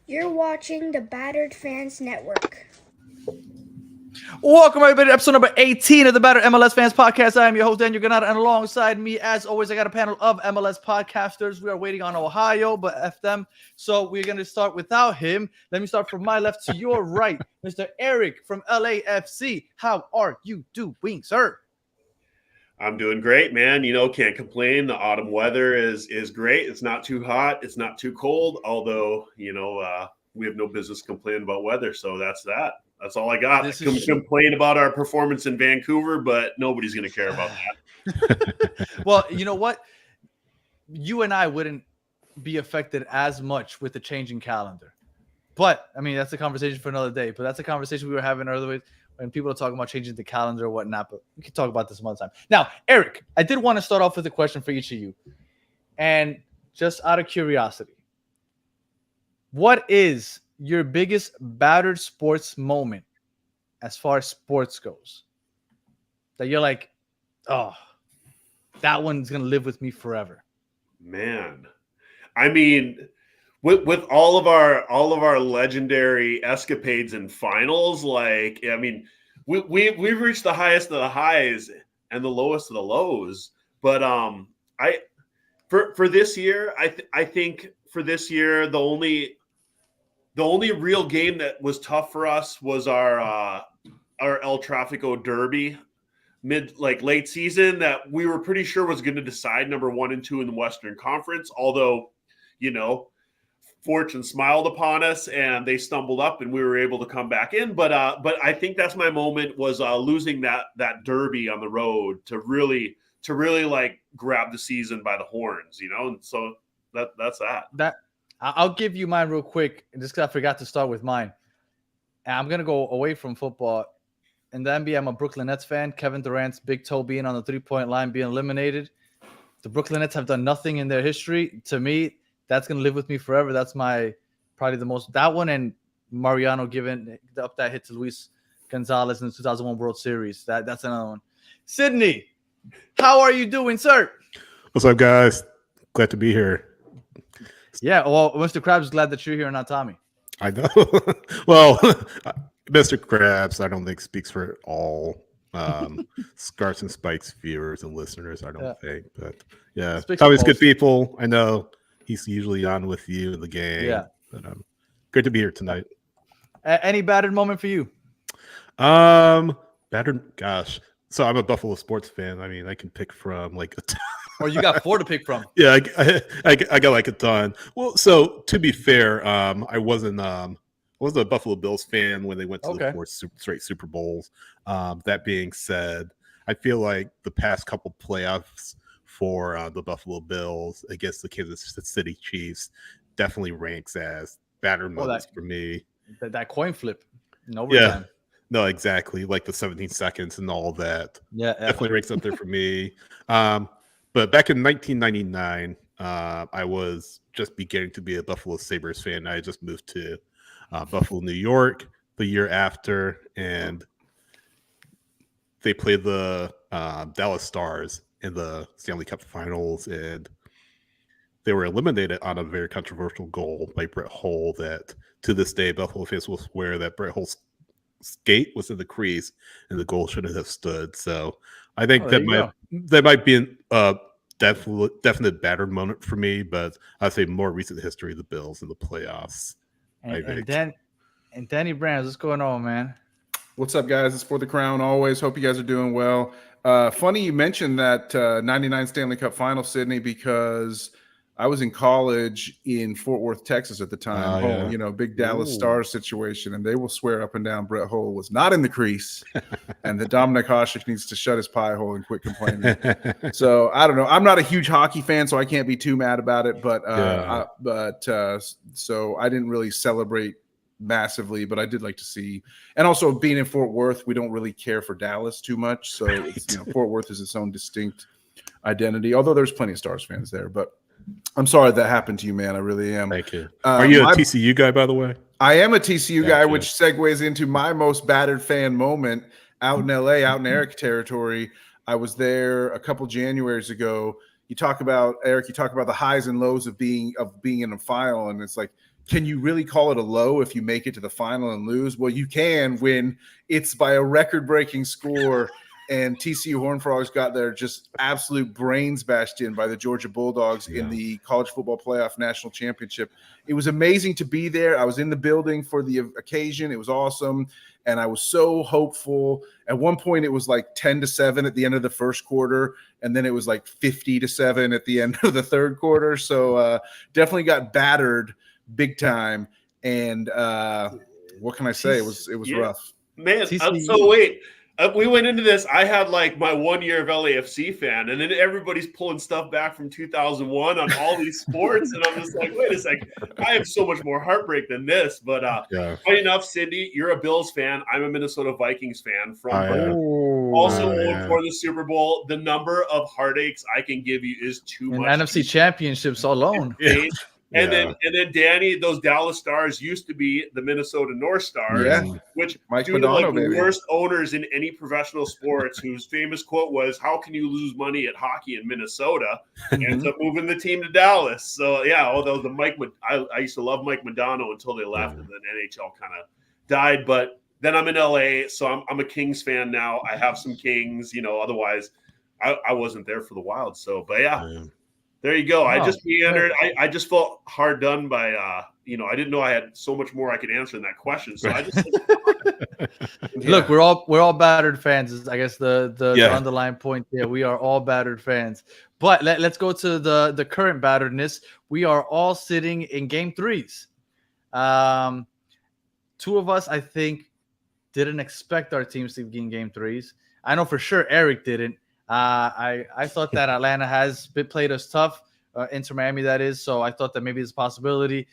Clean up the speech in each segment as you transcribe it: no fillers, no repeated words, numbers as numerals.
You're watching the Battered Fans Network. Welcome, everybody, to episode number 18 of the Battered MLS Fans Podcast. I am your host, Daniel Granada, and alongside me, as always, I got a panel of MLS podcasters. We are waiting on Ohio, but F them. So we're going to start without him. Let me start from my left to your right. Mr. Eric from LAFC. How are you doing, sir? I'm doing great, man. Can't complain. The autumn weather is great. It's not too hot. It's not too cold. Although, we have no business complaining about weather. So that's that. That's all I got. I can complain about our performance in Vancouver, but nobody's going to care about that. Well, you know what? You and I wouldn't be affected as much with the changing calendar. But, I mean, that's a conversation for another day. But that's a conversation we were having earlier when people are talking about changing the calendar or whatnot. But we can talk about this some other time. Now, Eric, I did want to start off with a question for each of you. And just out of curiosity, what is your biggest battered sports moment as far as sports goes that you're like, oh, that one's going to live with me forever? Man, I mean, with all of our legendary escapades and finals, we've reached the highest of the highs and the lowest of the lows. But for this year, I think for this year, the only real game that was tough for us was our El Tráfico Derby late season that we were pretty sure was going to decide number 1 and 2 in the Western Conference. Although, fortune smiled upon us and they stumbled up and we were able to come back in. But I think that's my moment was losing that derby on the road to really grab the season by the horns, And so that's that. I'll give you mine real quick, just because I forgot to start with mine. And I'm going to go away from football. In the NBA, I'm a Brooklyn Nets fan. Kevin Durant's big toe being on the three-point line, being eliminated. The Brooklyn Nets have done nothing in their history. To me, that's going to live with me forever. That's probably the most – that one and Mariano giving up that hit to Luis Gonzalez in the 2001 World Series. That's another one. Sydney, how are you doing, sir? What's up, guys? Glad to be here. Yeah, well, Mr. Krabs is glad that you're here and not Tommy. I know. Well, Mr. Krabs, I don't think speaks for all Scars and Spikes viewers and listeners, I don't think. But yeah, Tommy's good people. I know he's usually on with you in the game. Yeah. But great to be here tonight. Any battered moment for you? Battered, gosh. So I'm a Buffalo sports fan. I mean, I can pick from a ton. Or you got 4 to pick from. Yeah, I got a ton. Well, so to be fair, I wasn't a Buffalo Bills fan when they went to the 4 straight Super Bowls. That being said, I feel like the past couple playoffs for the Buffalo Bills against the Kansas City Chiefs definitely ranks as battered moments for me. That coin flip in overtime. Yeah. No, exactly. Like the 17 seconds and all that. Yeah. Definitely ranks up there for me. But back in 1999, I was just beginning to be a Buffalo Sabres fan. I just moved to Buffalo, New York the year after, and they played the Dallas Stars in the Stanley Cup Finals, and they were eliminated on a very controversial goal by Brett Hull that, to this day, Buffalo fans will swear that Brett Hull's skate was in the crease and the goal shouldn't have stood. So I think that might be a definite battered moment for me, but I'd say more recent history of the Bills in the playoffs. And Danny Brands, what's going on, man? What's up, guys? It's For the Crown always. Hope you guys are doing well. Funny you mentioned that 99 Stanley Cup Final, Sydney, because I was in college in Fort Worth, Texas at the time. Big Dallas Stars situation, and they will swear up and down Brett Hull was not in the crease, and that Dominic Hasek needs to shut his pie hole and quit complaining. So I don't know. I'm not a huge hockey fan, so I can't be too mad about it. But so I didn't really celebrate massively, but I did like to see. And also being in Fort Worth, we don't really care for Dallas too much, so it's, Fort Worth is its own distinct identity. Although there's plenty of Stars fans there, but. I'm sorry that happened to you, man. I really am. Thank you. Are you a TCU guy, by the way? I am a TCU guy, which segues into my most battered fan moment out in LA, out in Eric territory. I was there a couple Januaries ago. You talk about, Eric, the highs and lows of being in a final, and it's like can you really call it a low if you make it to the final and lose? Well, you can when it's by a record-breaking score and TCU Horned Frogs got their just absolute brains bashed in by the Georgia Bulldogs in the College Football Playoff National Championship. It was amazing to be there. I was in the building for the occasion. It was awesome, and I was so hopeful. At one point, it was like 10-7 at the end of the first quarter, and then it was like 50-7 at the end of the third quarter. So definitely got battered big time. And what can I say? It was rough. Man, so wait. We went into this. I had like my 1 year of LAFC fan, and then everybody's pulling stuff back from 2001 on all these sports, and I'm just like, wait a second, I have so much more heartbreak than this. But funny enough, Cindy, you're a Bills fan. I'm a Minnesota Vikings fan also for the Super Bowl. The number of heartaches I can give you is too much. NFC championships alone. And then Danny, those Dallas Stars used to be the Minnesota North Stars, which Mike due Madonna, to like the worst owners in any professional sports, whose famous quote was, "How can you lose money at hockey in Minnesota?" Ends up moving the team to Dallas. So although I used to love Mike Madonna until they left, and then NHL kind of died. But then I'm in LA, so I'm a Kings fan now. I have some Kings, otherwise I wasn't there for the Wild. So, but there you go. I just meandered. I just felt hard done by, I didn't know I had so much more I could answer in that question. So I just look, we're all battered fans. I guess the underlying point there. We are all battered fans. But let's go to the current batteredness. We are all sitting in game 3s. Two of us, I think, didn't expect our teams to be in game 3s. I know for sure Eric didn't. I thought that Atlanta has played us tough, Inter Miami that is, so I thought that maybe there's a possibility.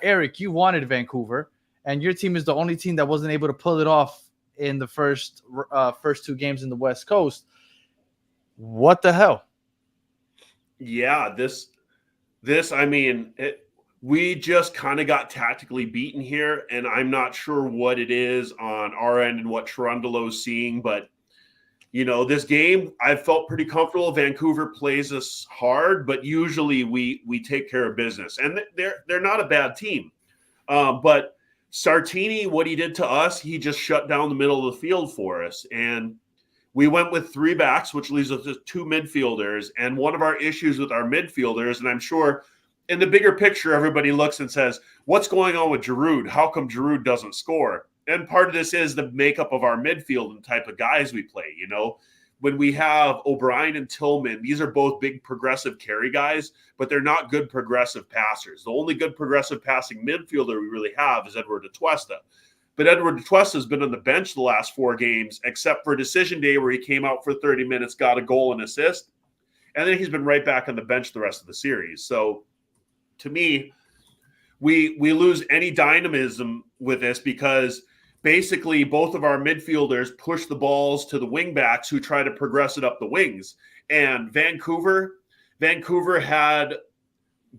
Eric, you wanted Vancouver, and your team is the only team that wasn't able to pull it off in the first 2 games in the West Coast. What the hell? Yeah, we just kind of got tactically beaten here, and I'm not sure what it is on our end and what Cherundolo's seeing, but this game, I felt pretty comfortable. Vancouver plays us hard, but usually we take care of business. And they're not a bad team. But Sartini, what he did to us, he just shut down the middle of the field for us. And we went with 3 backs, which leaves us with 2 midfielders. And one of our issues with our midfielders, and I'm sure in the bigger picture, everybody looks and says, what's going on with Giroud? How come Giroud doesn't score? And part of this is the makeup of our midfield and type of guys we play. When we have O'Brien and Tillman, these are both big progressive carry guys, but they're not good progressive passers. The only good progressive passing midfielder we really have is Edward Atuesta. But Edward Atuesta has been on the bench the last 4 games, except for decision day where he came out for 30 minutes, got a goal and assist. And then he's been right back on the bench the rest of the series. So to me, we lose any dynamism with this because basically both of our midfielders push the balls to the wing backs who try to progress it up the wings. And Vancouver had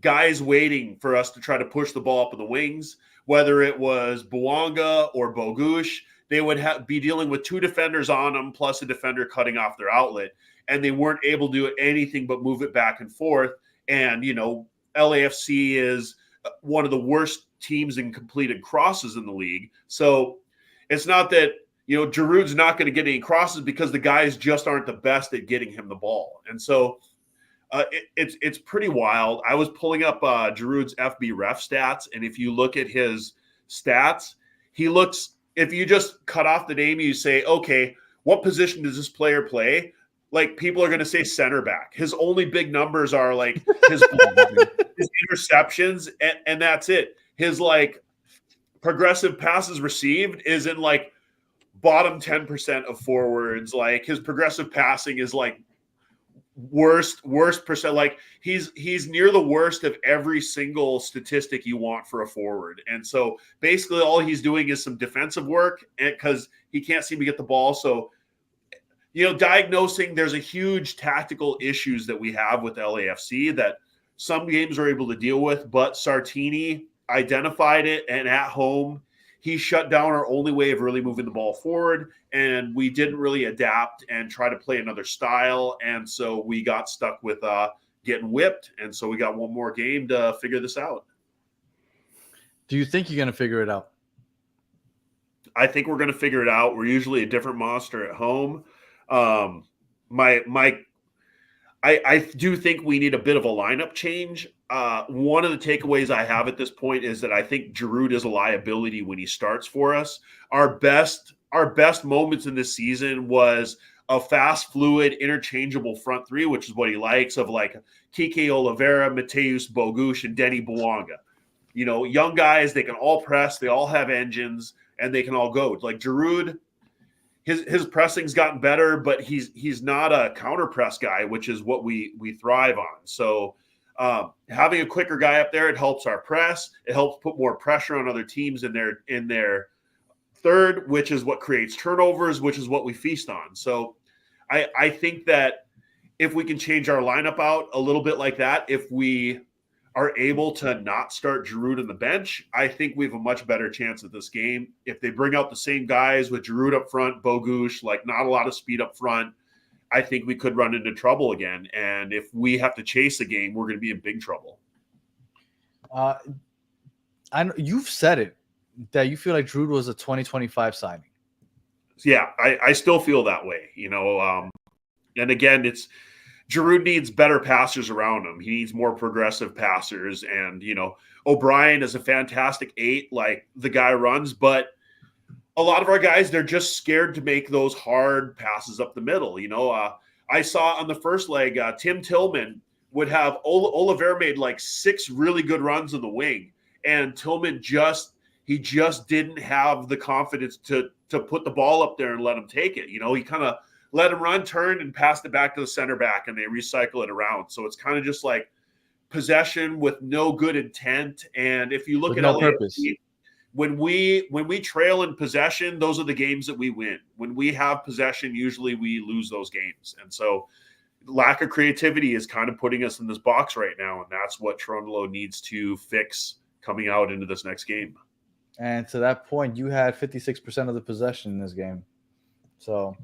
guys waiting for us to try to push the ball up in the wings, whether it was Bouanga or Bogush. They would be dealing with 2 defenders on them plus a defender cutting off their outlet, and they weren't able to do anything but move it back and forth. And, LAFC is one of the worst teams in completed crosses in the league. So it's not that, Giroud's not going to get any crosses because the guys just aren't the best at getting him the ball. And so it's pretty wild. I was pulling up Giroud's FB ref stats, and if you look at his stats, if you just cut off the name, you say, okay, what position does this player play? Like, people are going to say center back. His only big numbers are like his interceptions, and that's it. His progressive passes received is in bottom 10% of forwards. Like, his progressive passing is worst percent. He's near the worst of every single statistic you want for a forward. And so basically all he's doing is some defensive work because he can't seem to get the ball. So, diagnosing, there's a huge tactical issues that we have with LAFC that some games are able to deal with, but Sartini identified it, and at home, he shut down our only way of really moving the ball forward, and we didn't really adapt and try to play another style, and so we got stuck with getting whipped, and so we got one more game to figure this out. Do you think you're going to figure it out? I think we're going to figure it out. We're usually a different monster at home. I do think we need a bit of a lineup change. One of the takeaways I have at this point is that I think Giroud is a liability when he starts for us. Our best moments in this season was a fast, fluid, interchangeable front three, which is what he likes, of like Kike Oliveira, Mateus Bogusz, and Denny Bouanga. You know, young guys, they can all press, they all have engines, and they can all go. Like Giroud, his pressing's gotten better, but he's not a counter press guy, which is what we thrive on. So having a quicker guy up there, it helps our press. It helps put more pressure on other teams in their third, which is what creates turnovers, which is what we feast on. So I think that if we can change our lineup out a little bit like that, if we are able to not start Giroud on the bench, I think we have a much better chance at this game. If they bring out the same guys with Giroud up front, Bogusz, like not a lot of speed up front, I think we could run into trouble again. And if we have to chase a game, we're going to be in big trouble. I know you've said it that you feel like Giroud was a 2025 signing. Yeah, I still feel that way, you know. And again, Giroud needs better passers around him. He needs more progressive passers. And, you know, O'Brien is a fantastic 8, like the guy runs, but a lot of our guys, they're just scared to make those hard passes up the middle. You know, I saw on the first leg, Tim Tillman would have Oliveira made like 6 really good runs on the wing. And Tillman just didn't have the confidence to put the ball up there and let him take it. You know, he kind of let him run, turned, and passed it back to the center back, and they recycle it around. So it's kind of just like possession with no good intent. And if you look with at no LAFC, purpose. when we trail in possession, those are the games that we win. When we have possession, usually we lose those games. And so lack of creativity is kind of putting us in this box right now, and that's what Toronto needs to fix coming out into this next game. And to that point, you had 56% of the possession in this game. So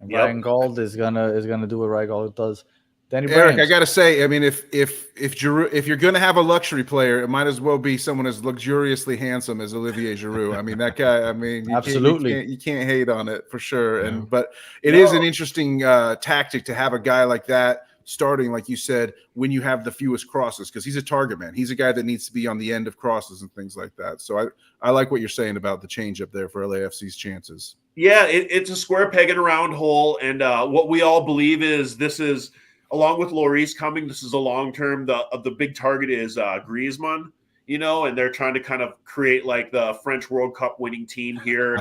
Ryan Gauld is gonna do what Ryan Gauld does. Danny Eric, Brands. I gotta say, I mean, if Giroud, if you're gonna have a luxury player, it might as well be someone as luxuriously handsome as Olivier Giroud. I mean, that guy. I mean, Absolutely, you can't hate on it for sure. Yeah. But it is an interesting tactic to have a guy like that starting, like you said, when you have the fewest crosses, because he's a target man. He's a guy that needs to be on the end of crosses and things like that. So I like what you're saying about the change up there for LAFC's chances. Yeah, it's a square peg in a round hole, and what we all believe is this is, along with Lloris coming, this is a long term. The big target is Griezmann, you know, and they're trying to kind of create like the French World Cup winning team here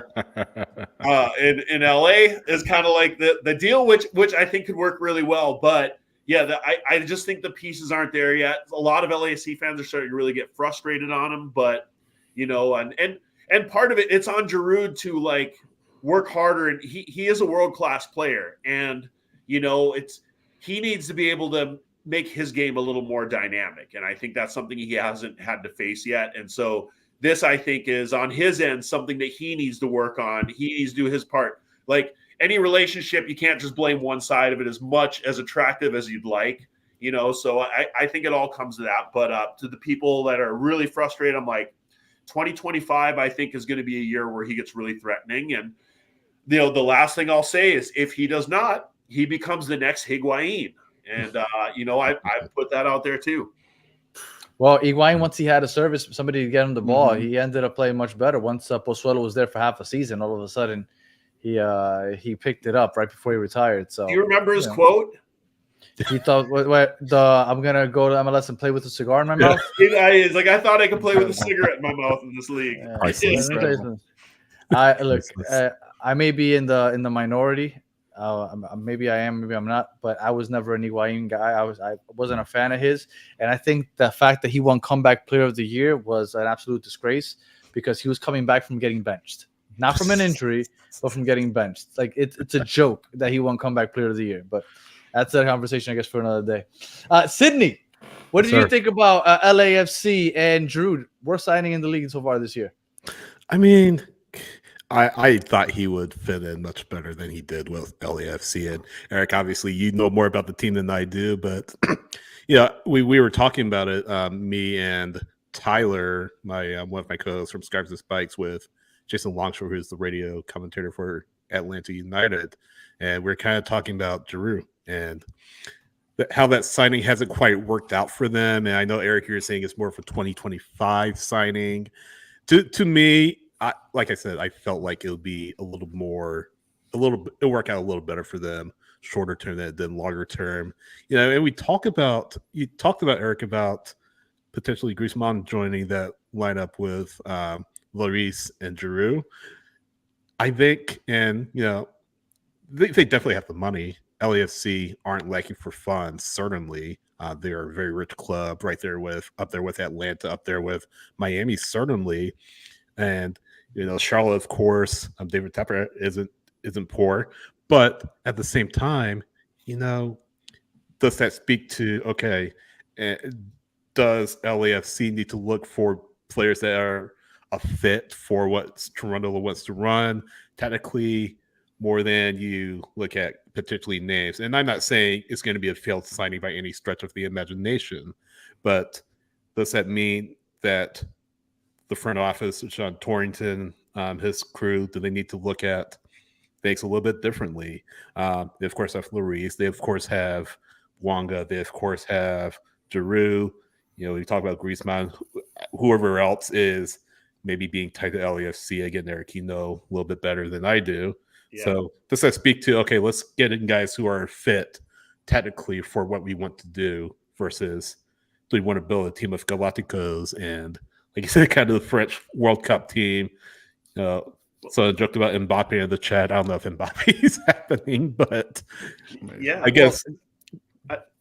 in LA is kind of like the deal, which I think could work really well. But yeah, I just think the pieces aren't there yet. A lot of LAFC fans are starting to really get frustrated on him, but you know, and part of it, it's on Giroud to like work harder, and he is a world-class player, and you know, he needs to be able to make his game a little more dynamic, and I think that's something he hasn't had to face yet. And so this, I think, is on his end something that he needs to work on. He needs to do his part. Like any relationship, you can't just blame one side of it as much as attractive as you'd like, you know. So I think it all comes to that. But to the people that are really frustrated, I'm like, 2025, I think, is going to be a year where he gets really threatening. And you know, the last thing I'll say is if he does not, he becomes the next Higuain. And, you know, I put that out there too. Well, Higuain, once he had a service, somebody to get him the ball, he ended up playing much better. Once Pozuelo was there for half a season, all of a sudden he picked it up right before he retired. So, do you remember his quote? He thought, I'm going to go to MLS and play with a cigar in my mouth? He's like, I thought I could play with a cigarette in my mouth in this league. I may be in the minority. Maybe I am, maybe I'm not, but I was never an Higuain guy. I wasn't a fan of his, and I think the fact that he won Comeback Player of the Year was an absolute disgrace because he was coming back from getting benched, not from an injury, but from getting benched. Like it's a joke that he won Comeback Player of the Year, but that's a conversation, I guess, for another day. Sydney, what did you think about LAFC and Giroud? Worst signing in the league so far this year. I mean, I thought he would fit in much better than he did with LAFC. And Eric, obviously, you know more about the team than I do, but you know, we were talking about it, me and Tyler, my one of my co-hosts from Scarves and Spikes, with Jason Longshore, who's the radio commentator for Atlanta United, and we're kind of talking about Giroud and how that signing hasn't quite worked out for them. And I know, Eric, you're saying it's more of a 2025 signing. To me, like I said, I felt like it would be it'll work out a little better for them shorter term than longer term. And you talked about, Eric, about potentially Griezmann joining that lineup with Lloris and Giroud. I think, and they definitely have the money. LAFC aren't lacking for funds, certainly. They are a very rich club, up there with Atlanta, up there with Miami, certainly. And Charlotte, of course, David Tepper isn't poor, but at the same time, does that speak to does LAFC need to look for players that are a fit for what Toronto wants to run? Technically, more than you look at potentially names. And I'm not saying it's going to be a failed signing by any stretch of the imagination, but does that mean that the front office, John Torrington, his crew, do they need to look at things a little bit differently? They, of course, have Lloris. They, of course, have Wonga. They, of course, have Giroud. We talk about Griezmann, whoever else is maybe being tied to LAFC. Again, Eric, a little bit better than I do. Yeah. So does that speak to, let's get in guys who are fit technically for what we want to do versus do we want to build a team of Galacticos and, like you said, kind of the French World Cup team? So I joked about Mbappe in the chat. I don't know if Mbappe is happening, but yeah, I guess.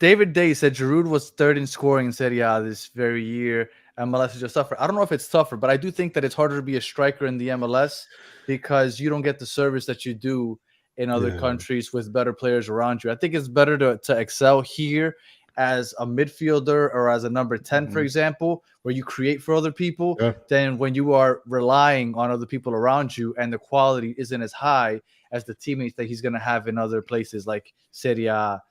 David Day said Giroud was third in scoring in Serie A this very year. MLS is just tougher. I don't know if it's tougher, but I do think that it's harder to be a striker in the MLS because you don't get the service that you do in other countries with better players around you. I think it's better to excel here as a midfielder or as a number 10, for example, where you create for other people than when you are relying on other people around you and the quality isn't as high as the teammates that he's going to have in other places like Serie A.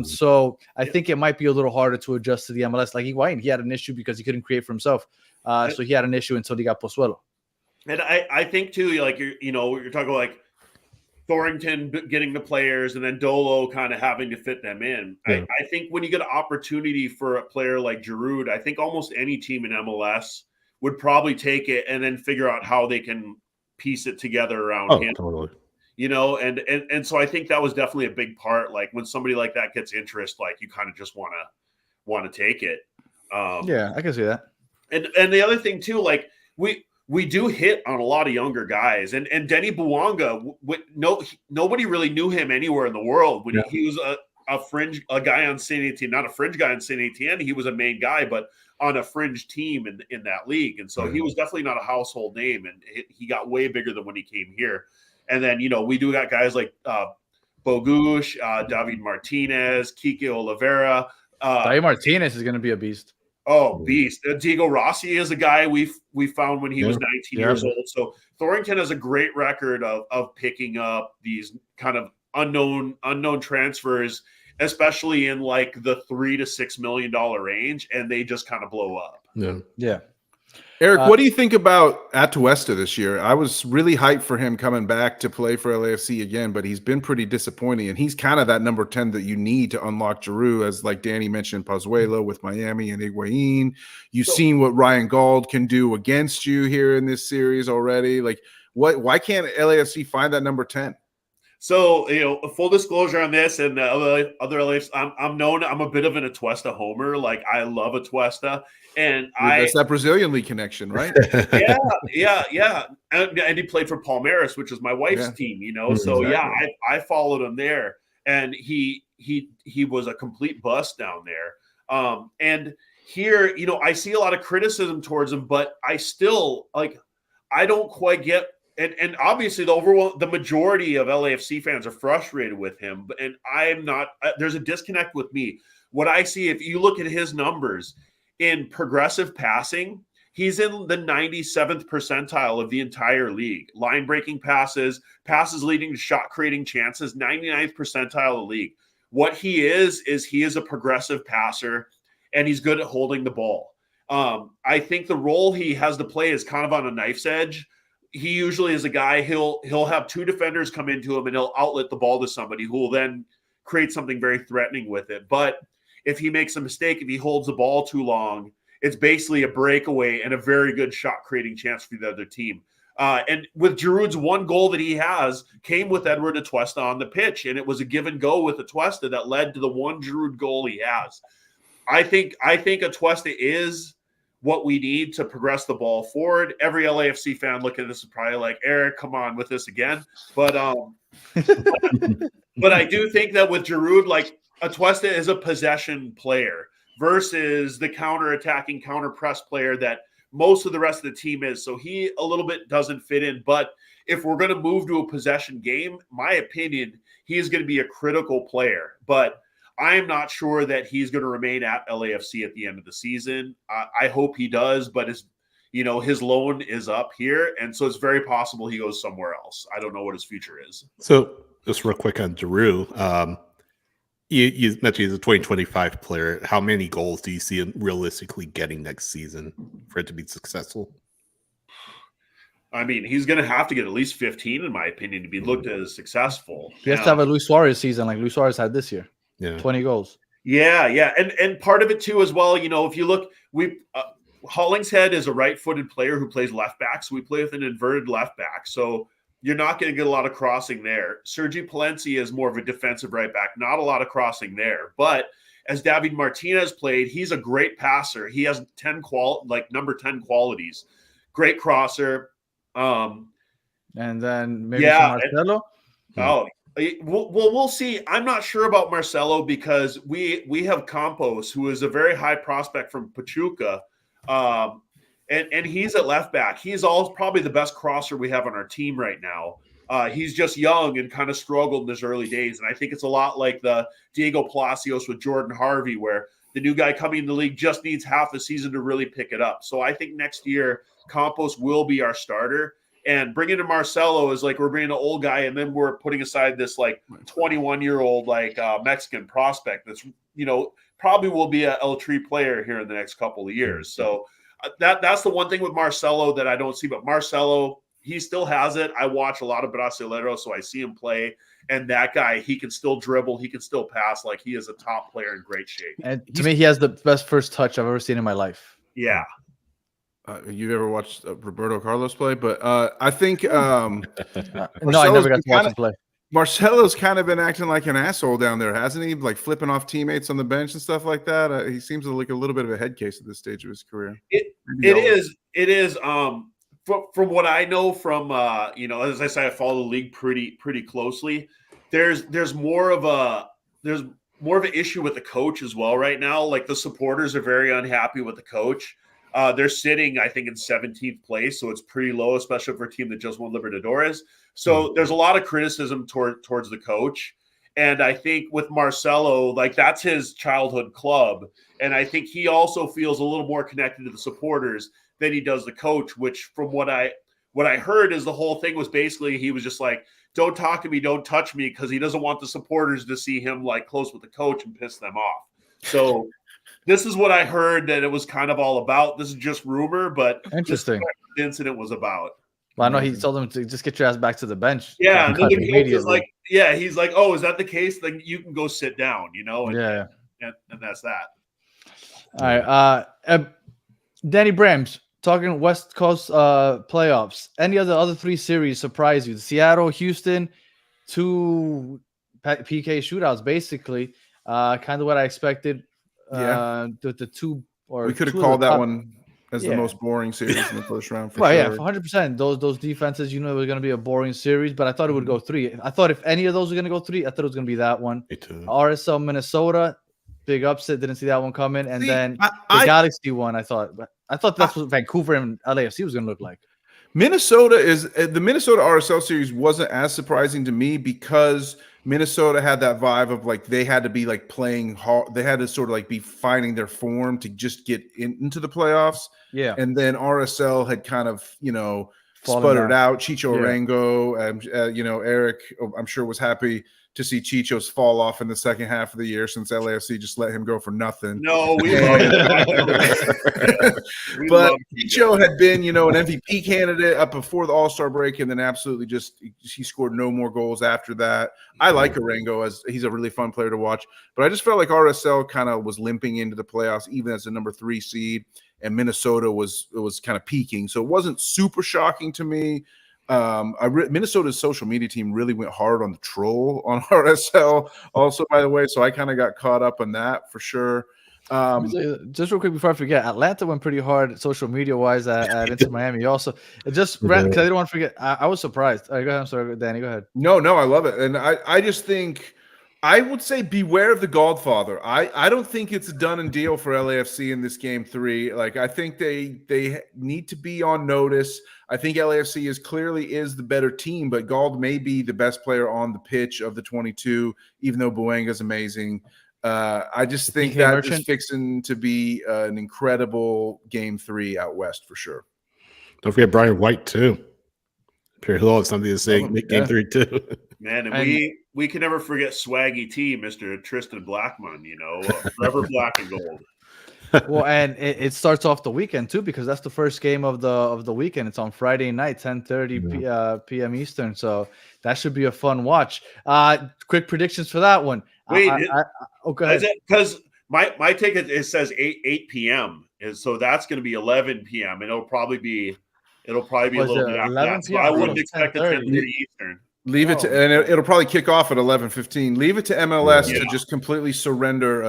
So I think it might be a little harder to adjust to the MLS. Like Higuain, he had an issue because he couldn't create for himself. So he had an issue until he got Pozuelo. And I think too, like you're talking about like Thornton getting the players and then Dolo kind of having to fit them in. Yeah. I think when you get an opportunity for a player like Giroud, I think almost any team in MLS would probably take it and then figure out how they can piece it together around him. Totally. And so I think that was definitely a big part. Like when somebody like that gets interest, like you kind of just want to take it. Yeah, I can see that. And the other thing too, like we do hit on a lot of younger guys, and Denny Bouanga, nobody really knew him anywhere in the world when he was a guy on Saint Etienne, not a fringe guy on Saint Etienne. He was a main guy, but on a fringe team in that league, and so he was definitely not a household name, and he got way bigger than when he came here. And then we do got guys like Bogusz, David Martinez, Kike Oliveira. David Martinez is going to be a beast. Oh, beast. Diego Rossi is a guy we found when he was 19 years old. So Thornton has a great record of picking up these kind of unknown transfers, especially in like the $3 to $6 million range, and they just kind of blow up. Yeah. Eric, what do you think about Atuesta this year? I was really hyped for him coming back to play for LAFC again, but he's been pretty disappointing, and he's kind of that number 10 that you need to unlock Giroud, as like Danny mentioned, Pozuelo with Miami and Higuain. You've seen what Ryan Gauld can do against you here in this series already. Like, why can't LAFC find that number 10? So, full disclosure on this and the other LAFC, I'm a bit of an Atuesta homer. Like, I love Atuesta. And that's that Brazilian league connection, right? Yeah. And he played for Palmeiras, which is my wife's team, So exactly. I followed him there, and he was a complete bust down there. And here, I see a lot of criticism towards him, but I still I don't quite get. And obviously the majority of LAFC fans are frustrated with him, and I'm not. There's a disconnect with me. What I see, if you look at his numbers in progressive passing, he's in the 97th percentile of the entire league. Line breaking passes leading to shot creating chances, 99th percentile of the league. What he is he is a progressive passer, and he's good at holding the ball. I think the role he has to play is kind of on a knife's edge. He usually is a guy, he'll have two defenders come into him and he'll outlet the ball to somebody who will then create something very threatening with it. But if he makes a mistake, if he holds the ball too long, it's basically a breakaway and a very good shot creating chance for the other team. And with Giroud's one goal that he has came with Edward Atuesta on the pitch, and it was a give and go with Atuesta that led to the one Giroud goal he has. I think Atuesta is what we need to progress the ball forward. Every LAFC fan looking at this is probably like, Eric, come on with this again. But but I do think that with Giroud, like Atuesta is a possession player versus the counter-attacking, counter-press player that most of the rest of the team is. So he a little bit doesn't fit in. But if we're going to move to a possession game, my opinion, he is going to be a critical player. But I am not sure that he's going to remain at LAFC at the end of the season. I hope he does, but his loan is up here, and so it's very possible he goes somewhere else. I don't know what his future is. So just real quick on Giroud, you mentioned he's a 2025 player. How many goals do you see him realistically getting next season for it to be successful? I mean, he's going to have to get at least 15, in my opinion, to be looked at as successful. He has to have a Luis Suarez season like Luis Suarez had this year. Yeah, 20 goals. Yeah. And part of it too, as well, if you look, Hollingshead is a right-footed player who plays left back. So we play with an inverted left back. So you're not going to get a lot of crossing there. Sergi Palencia is more of a defensive right back. Not a lot of crossing there. But as David Martinez played, he's a great passer. He has number 10 qualities. Great crosser. And then maybe Marcelo. We'll see. I'm not sure about Marcelo because we have Campos, who is a very high prospect from Pachuca, and he's at left back. He's probably the best crosser we have on our team right now. He's just young and kind of struggled in his early days, and I think it's a lot like the Diego Palacios with Jordan Harvey, where the new guy coming in the league just needs half the season to really pick it up. So I think next year Campos will be our starter. And bringing in Marcelo is like we're bringing an old guy, and then we're putting aside this 21-year-old Mexican prospect that's probably will be a El Tri player here in the next couple of years. So that's the one thing with Marcelo that I don't see. But Marcelo, he still has it. I watch a lot of Brasileiro, so I see him play, and that guy, he can still dribble, he can still pass. Like he is a top player in great shape. And to me, he has the best first touch I've ever seen in my life. Yeah. You've ever watched Roberto Carlos play? But I think no, I never got to watch him play. Marcelo's kind of been acting like an asshole down there, hasn't he? Like flipping off teammates on the bench and stuff like that. He seems like a little bit of a head case at this stage of his career. It is. From what I know from as I say, I follow the league pretty closely. There's more of an issue with the coach as well right now. Like the supporters are very unhappy with the coach. They're sitting, I think, in 17th place, so it's pretty low, especially for a team that just won Libertadores. So there's a lot of criticism towards the coach. And I think with Marcelo, that's his childhood club. And I think he also feels a little more connected to the supporters than he does the coach, which from what I heard is the whole thing was basically he was just like, don't talk to me, don't touch me, because he doesn't want the supporters to see him close with the coach and piss them off. So this is what I heard that it was kind of all about. This is just rumor, but interesting. This is what the incident was about. Well, I know he told them to just get your ass back to the bench. Yeah, and then the coach is he's like, oh, is that the case? Then you can go sit down, and, and that's that. All right. Danny Brams, talking West Coast playoffs. Any other three series surprise you? Seattle, Houston, 2 PK shootouts, basically. Kind of what I expected. The two or we could have called that one as the most boring series in the first round. For sure. 100%. Those defenses, it was going to be a boring series, but I thought it would go 3. I thought if any of those were going to go 3, I thought it was going to be that one. Me too. RSL Minnesota, big upset. Didn't see that one coming, and then the Galaxy one. I thought that's what Vancouver and LAFC was going to look like. Minnesota is the Minnesota RSL series wasn't as surprising to me because Minnesota had that vibe of they had to be playing hard. They had to sort of be finding their form to just get into the playoffs. Yeah. And then RSL had kind of, sputtered out. Chicho Arango, Eric, I'm sure was happy to see Chicho's fall off in the second half of the year since LAFC just let him go for nothing. No, we love it. But Chicho had been, an MVP candidate up before the All-Star break, and then absolutely he scored no more goals after that. I like Arango as he's a really fun player to watch, but I just felt like RSL kind of was limping into the playoffs, even as a number 3 seed, and Minnesota was kind of peaking. So it wasn't super shocking to me. Minnesota's social media team really went hard on the troll on RSL also, by the way, so I kind of got caught up on that for sure. Just real quick before I forget, Atlanta went pretty hard social media wise at Inter Miami also. It just ran because I didn't want to forget. I was surprised. All right, go ahead. I'm sorry, Danny, go ahead. No, I love it. And I just think I would say beware of the Godfather. I don't think it's a done and deal for LAFC in this game 3. Like, I think they need to be on notice. I think LAFC is the better team, but Gald may be the best player on the pitch of the 22, even though Boenga's amazing. I just think that is fixing to be an incredible game 3 out west for sure. Don't forget Brian White too. Pierre Hill has something to say. Game 3 too. Man, and we can never forget Swaggy T, Mr. Tristan Blackman. Forever black and gold. Well, and it starts off the weekend too, because that's the first game of the weekend. It's on Friday night, 10:30 p.m. Eastern. So that should be a fun watch. Quick predictions for that one. Wait, go ahead. Because my ticket it says 8 p.m. So that's going to be 11 p.m. and it'll probably be a little bit after that. So I wouldn't expect it 10:30 Eastern. Leave it to, and it'll probably kick off at 11:15. Leave it to MLS to just completely surrender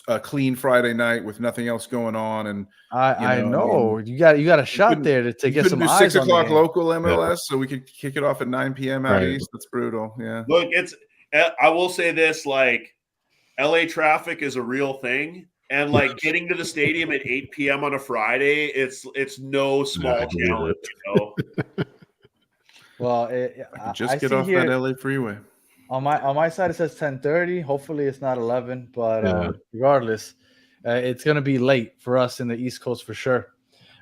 a clean Friday night with nothing else going on. And I know you got a shot there to get some eyes 6 on o'clock local MLS, so we could kick it off at 9 p.m. out east. That's brutal. Yeah. Look, I will say this: like, LA traffic is a real thing, and like getting to the stadium at 8 p.m. on a Friday, it's no small challenge. Well, just get off that LA freeway. On my side, it says 10:30. Hopefully, it's not 11. But regardless, it's gonna be late for us in the East Coast for sure.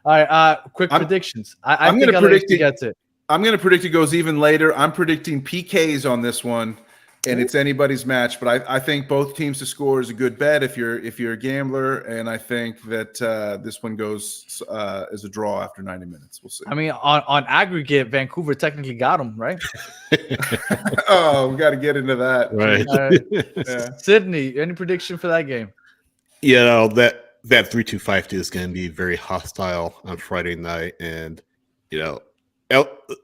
All right, quick predictions. I'm going to predict it. I'm going to predict it goes even later. I'm predicting PKs on this one, and it's anybody's match. But I think both teams to score is a good bet if you're a gambler, and I think that this one goes as a draw after 90 minutes. We'll see. I mean, on aggregate, Vancouver technically got them, right? Oh, we got to get into that. Right. Sydney, any prediction for that game? That 3-2-5-2 is going to be very hostile on Friday night, and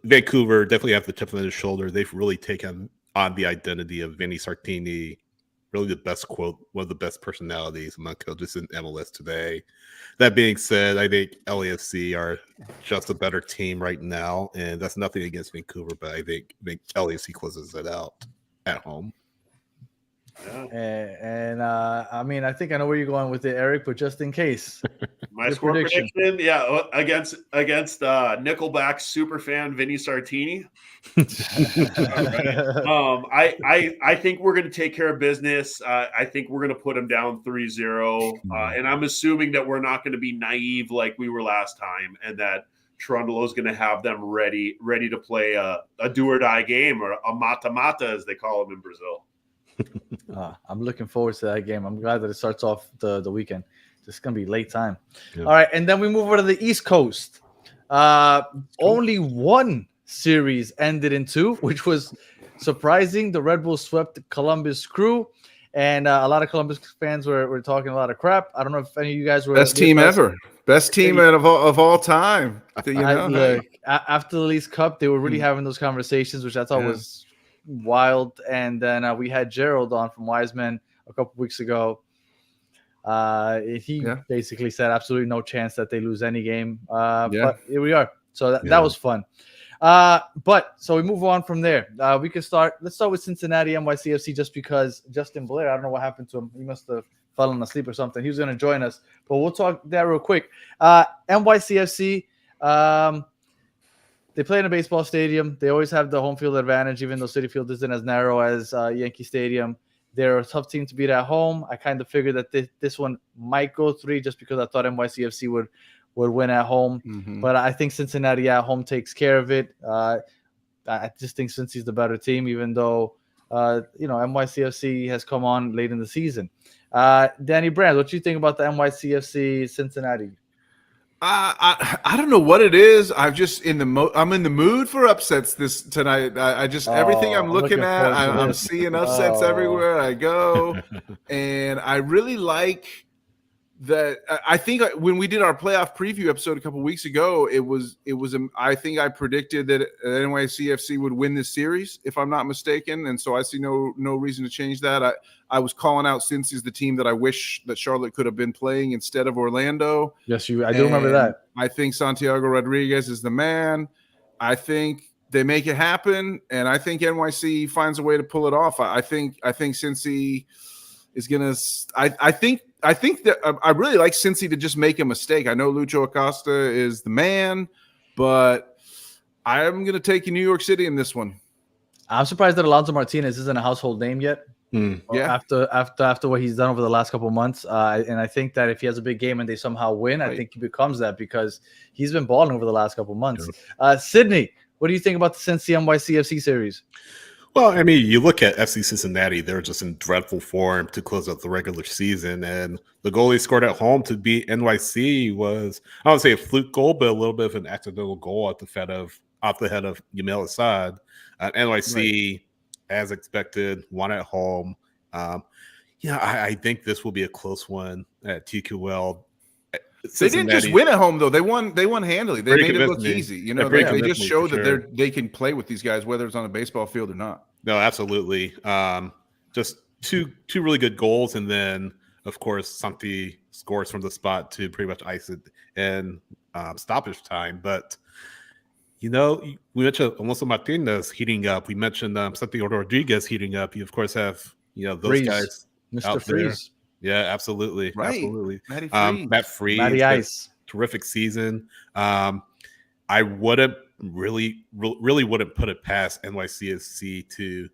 Vancouver definitely have the chip on their shoulder. They've really taken on the identity of Vinny Sartini, really the best one of the best personalities among coaches in MLS today. That being said, I think LAFC are just a better team right now, and that's nothing against Vancouver, but I think LAFC closes it out at home. Yeah. And I mean, I think I know where you're going with it, Eric, but just in case. My score prediction, against Nickelback superfan Vinny Sartini. I think we're going to take care of business. I think we're going to put them down 3-0. And I'm assuming that we're not going to be naive like we were last time, and that Toronto is going to have them ready to play a do or die game, or a mata-mata, as they call them in Brazil. I'm looking forward to that game. I'm glad that it starts off the weekend. It's going to be late time. Yeah. All right, and then we move over to the East Coast. Only one series ended in 2, which was surprising. The Red Bulls swept the Columbus Crew, and a lot of Columbus fans were talking a lot of crap. I don't know if any of you guys were best team ever, best team of all time. Look, after the Leagues Cup, they were really having those conversations, which I thought was wild. And then we had Gerald on from Wiseman a couple weeks ago. He basically said absolutely no chance that they lose any game. But here we are. So that was fun. But so we move on from there. Let's start with Cincinnati NYCFC, just because Justin Blair, I don't know what happened to him. He must have fallen asleep or something. He was going to join us, but we'll talk that real quick. NYCFC, they play in a baseball stadium. They always have the home field advantage, even though Citi Field isn't as narrow as Yankee Stadium. They're a tough team to beat at home. I kind of figured that this one might go 3, just because I thought NYCFC would win at home. Mm-hmm. But I think Cincinnati at home takes care of it. I just think Cincy's the better team, even though NYCFC has come on late in the season. Danny Brand, what do you think about the NYCFC Cincinnati? I don't know what it is. I'm just I'm in the mood for upsets this tonight. I just everything I'm looking at, I'm seeing upsets everywhere I go, and I really like that. I think when we did our playoff preview episode a couple weeks ago, I think I predicted that NYCFC would win this series, if I'm not mistaken, and so I see no reason to change that. I was calling out Cincy as the team that I wish that Charlotte could have been playing instead of Orlando. Yes, I do remember that. I think Santiago Rodriguez is the man. I think they make it happen, and I think NYC finds a way to pull it off. I think Cincy is gonna. I think that I really like Cincy to just make a mistake. I know Lucho Acosta is the man, but I'm gonna take New York City in this one. I'm surprised that Alonso Martinez isn't a household name yet. Yeah. After what he's done over the last couple of months, and I think that if he has a big game and they somehow win, I think he becomes that because he's been balling over the last couple of months. Sydney, what do you think about the Cincy NYCFC series? Well, I mean, you look at FC Cincinnati; they're just in dreadful form to close out the regular season, and the goal they scored at home to beat NYC was, I don't say a fluke goal, but a little bit of an accidental goal off the head of Yamil Assad. NYC, as expected, won at home. I think this will be a close one at TQL. They didn't just win at home though. They won handily. They made it look easy. They just showed that they can play with these guys, whether it's on a baseball field or not. No, absolutely. Just two really good goals, and then of course Santi scores from the spot to pretty much ice it in stoppage time. But we mentioned Alonso Martinez heating up. We mentioned Santiago Rodriguez heating up. You of course have those Freeze. guys, Mr. Freeze. Yeah, absolutely. Right. Absolutely. Matt Freeze. Matty Ice. Terrific season. I wouldn't really wouldn't put it past NYCFC to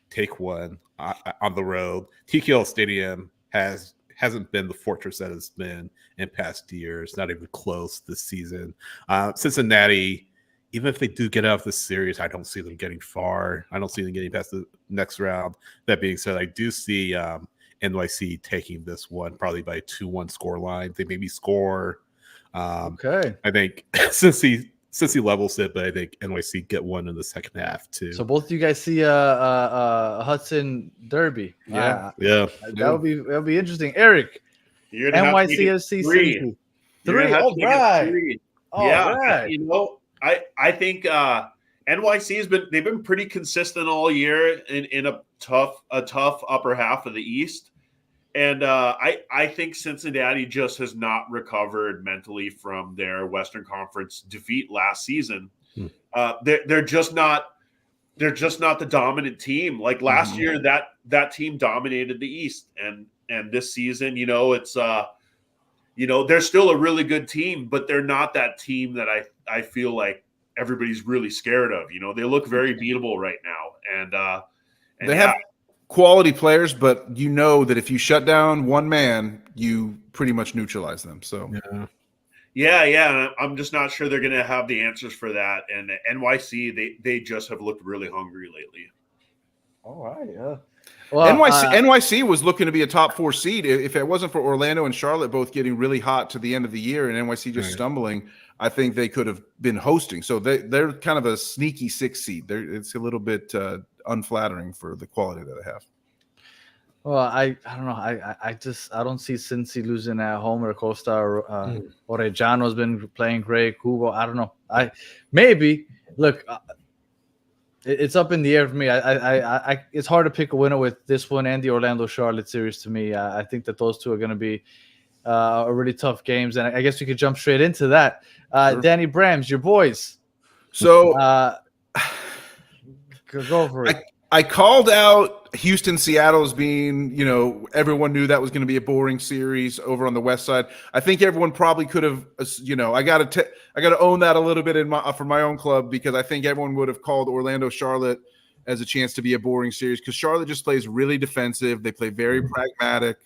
take one on the road. TQL Stadium hasn't been the fortress that it's been in past years, not even close this season. Cincinnati, even if they do get out of this series, I don't see them getting far. I don't see them getting past the next round. That being said, I do see NYC taking this one probably by a 2-1 score line. They maybe score. Okay. I think Cincy levels it, but I think NYC get one in the second half too. So both of you guys see a Hudson Derby. Yeah. That would be interesting. Eric, You're gonna NYCFC three. Three. All right. I think NYC they've been pretty consistent all year in a tough upper half of the East. And I think Cincinnati just has not recovered mentally from their Western Conference defeat last season. They're just not the dominant team. Like last year, that team dominated the East, and this season, it's they're still a really good team, but they're not that team that I feel like everybody's really scared of. They look very beatable right now, and they have quality players, but that if you shut down one man, you pretty much neutralize them. So yeah. I'm just not sure they're going to have the answers for that. And NYC, they just have looked really hungry lately. All right, yeah. Well, NYC was looking to be a top 4 seed. If it wasn't for Orlando and Charlotte both getting really hot to the end of the year and NYC just stumbling, I think they could have been hosting. So they're kind of a sneaky 6 seed. It's a little bit unflattering for the quality that they have. Well, I don't know. I don't see Cincy losing at home. Or Costa Orellano's been playing great. Cubo, I don't know. Look. It's up in the air for me. It's hard to pick a winner with this one and the Orlando Charlotte series. To me, I think that those two are going to be a really tough games, and I guess we could jump straight into that. Sure. Danny Brams, your boys. So go for it. I called out Houston, Seattle as being, everyone knew that was going to be a boring series over on the West Side. I think everyone probably could have, I got to own that a little bit for my own club, because I think everyone would have called Orlando Charlotte as a chance to be a boring series, because Charlotte just plays really defensive. They play very pragmatic.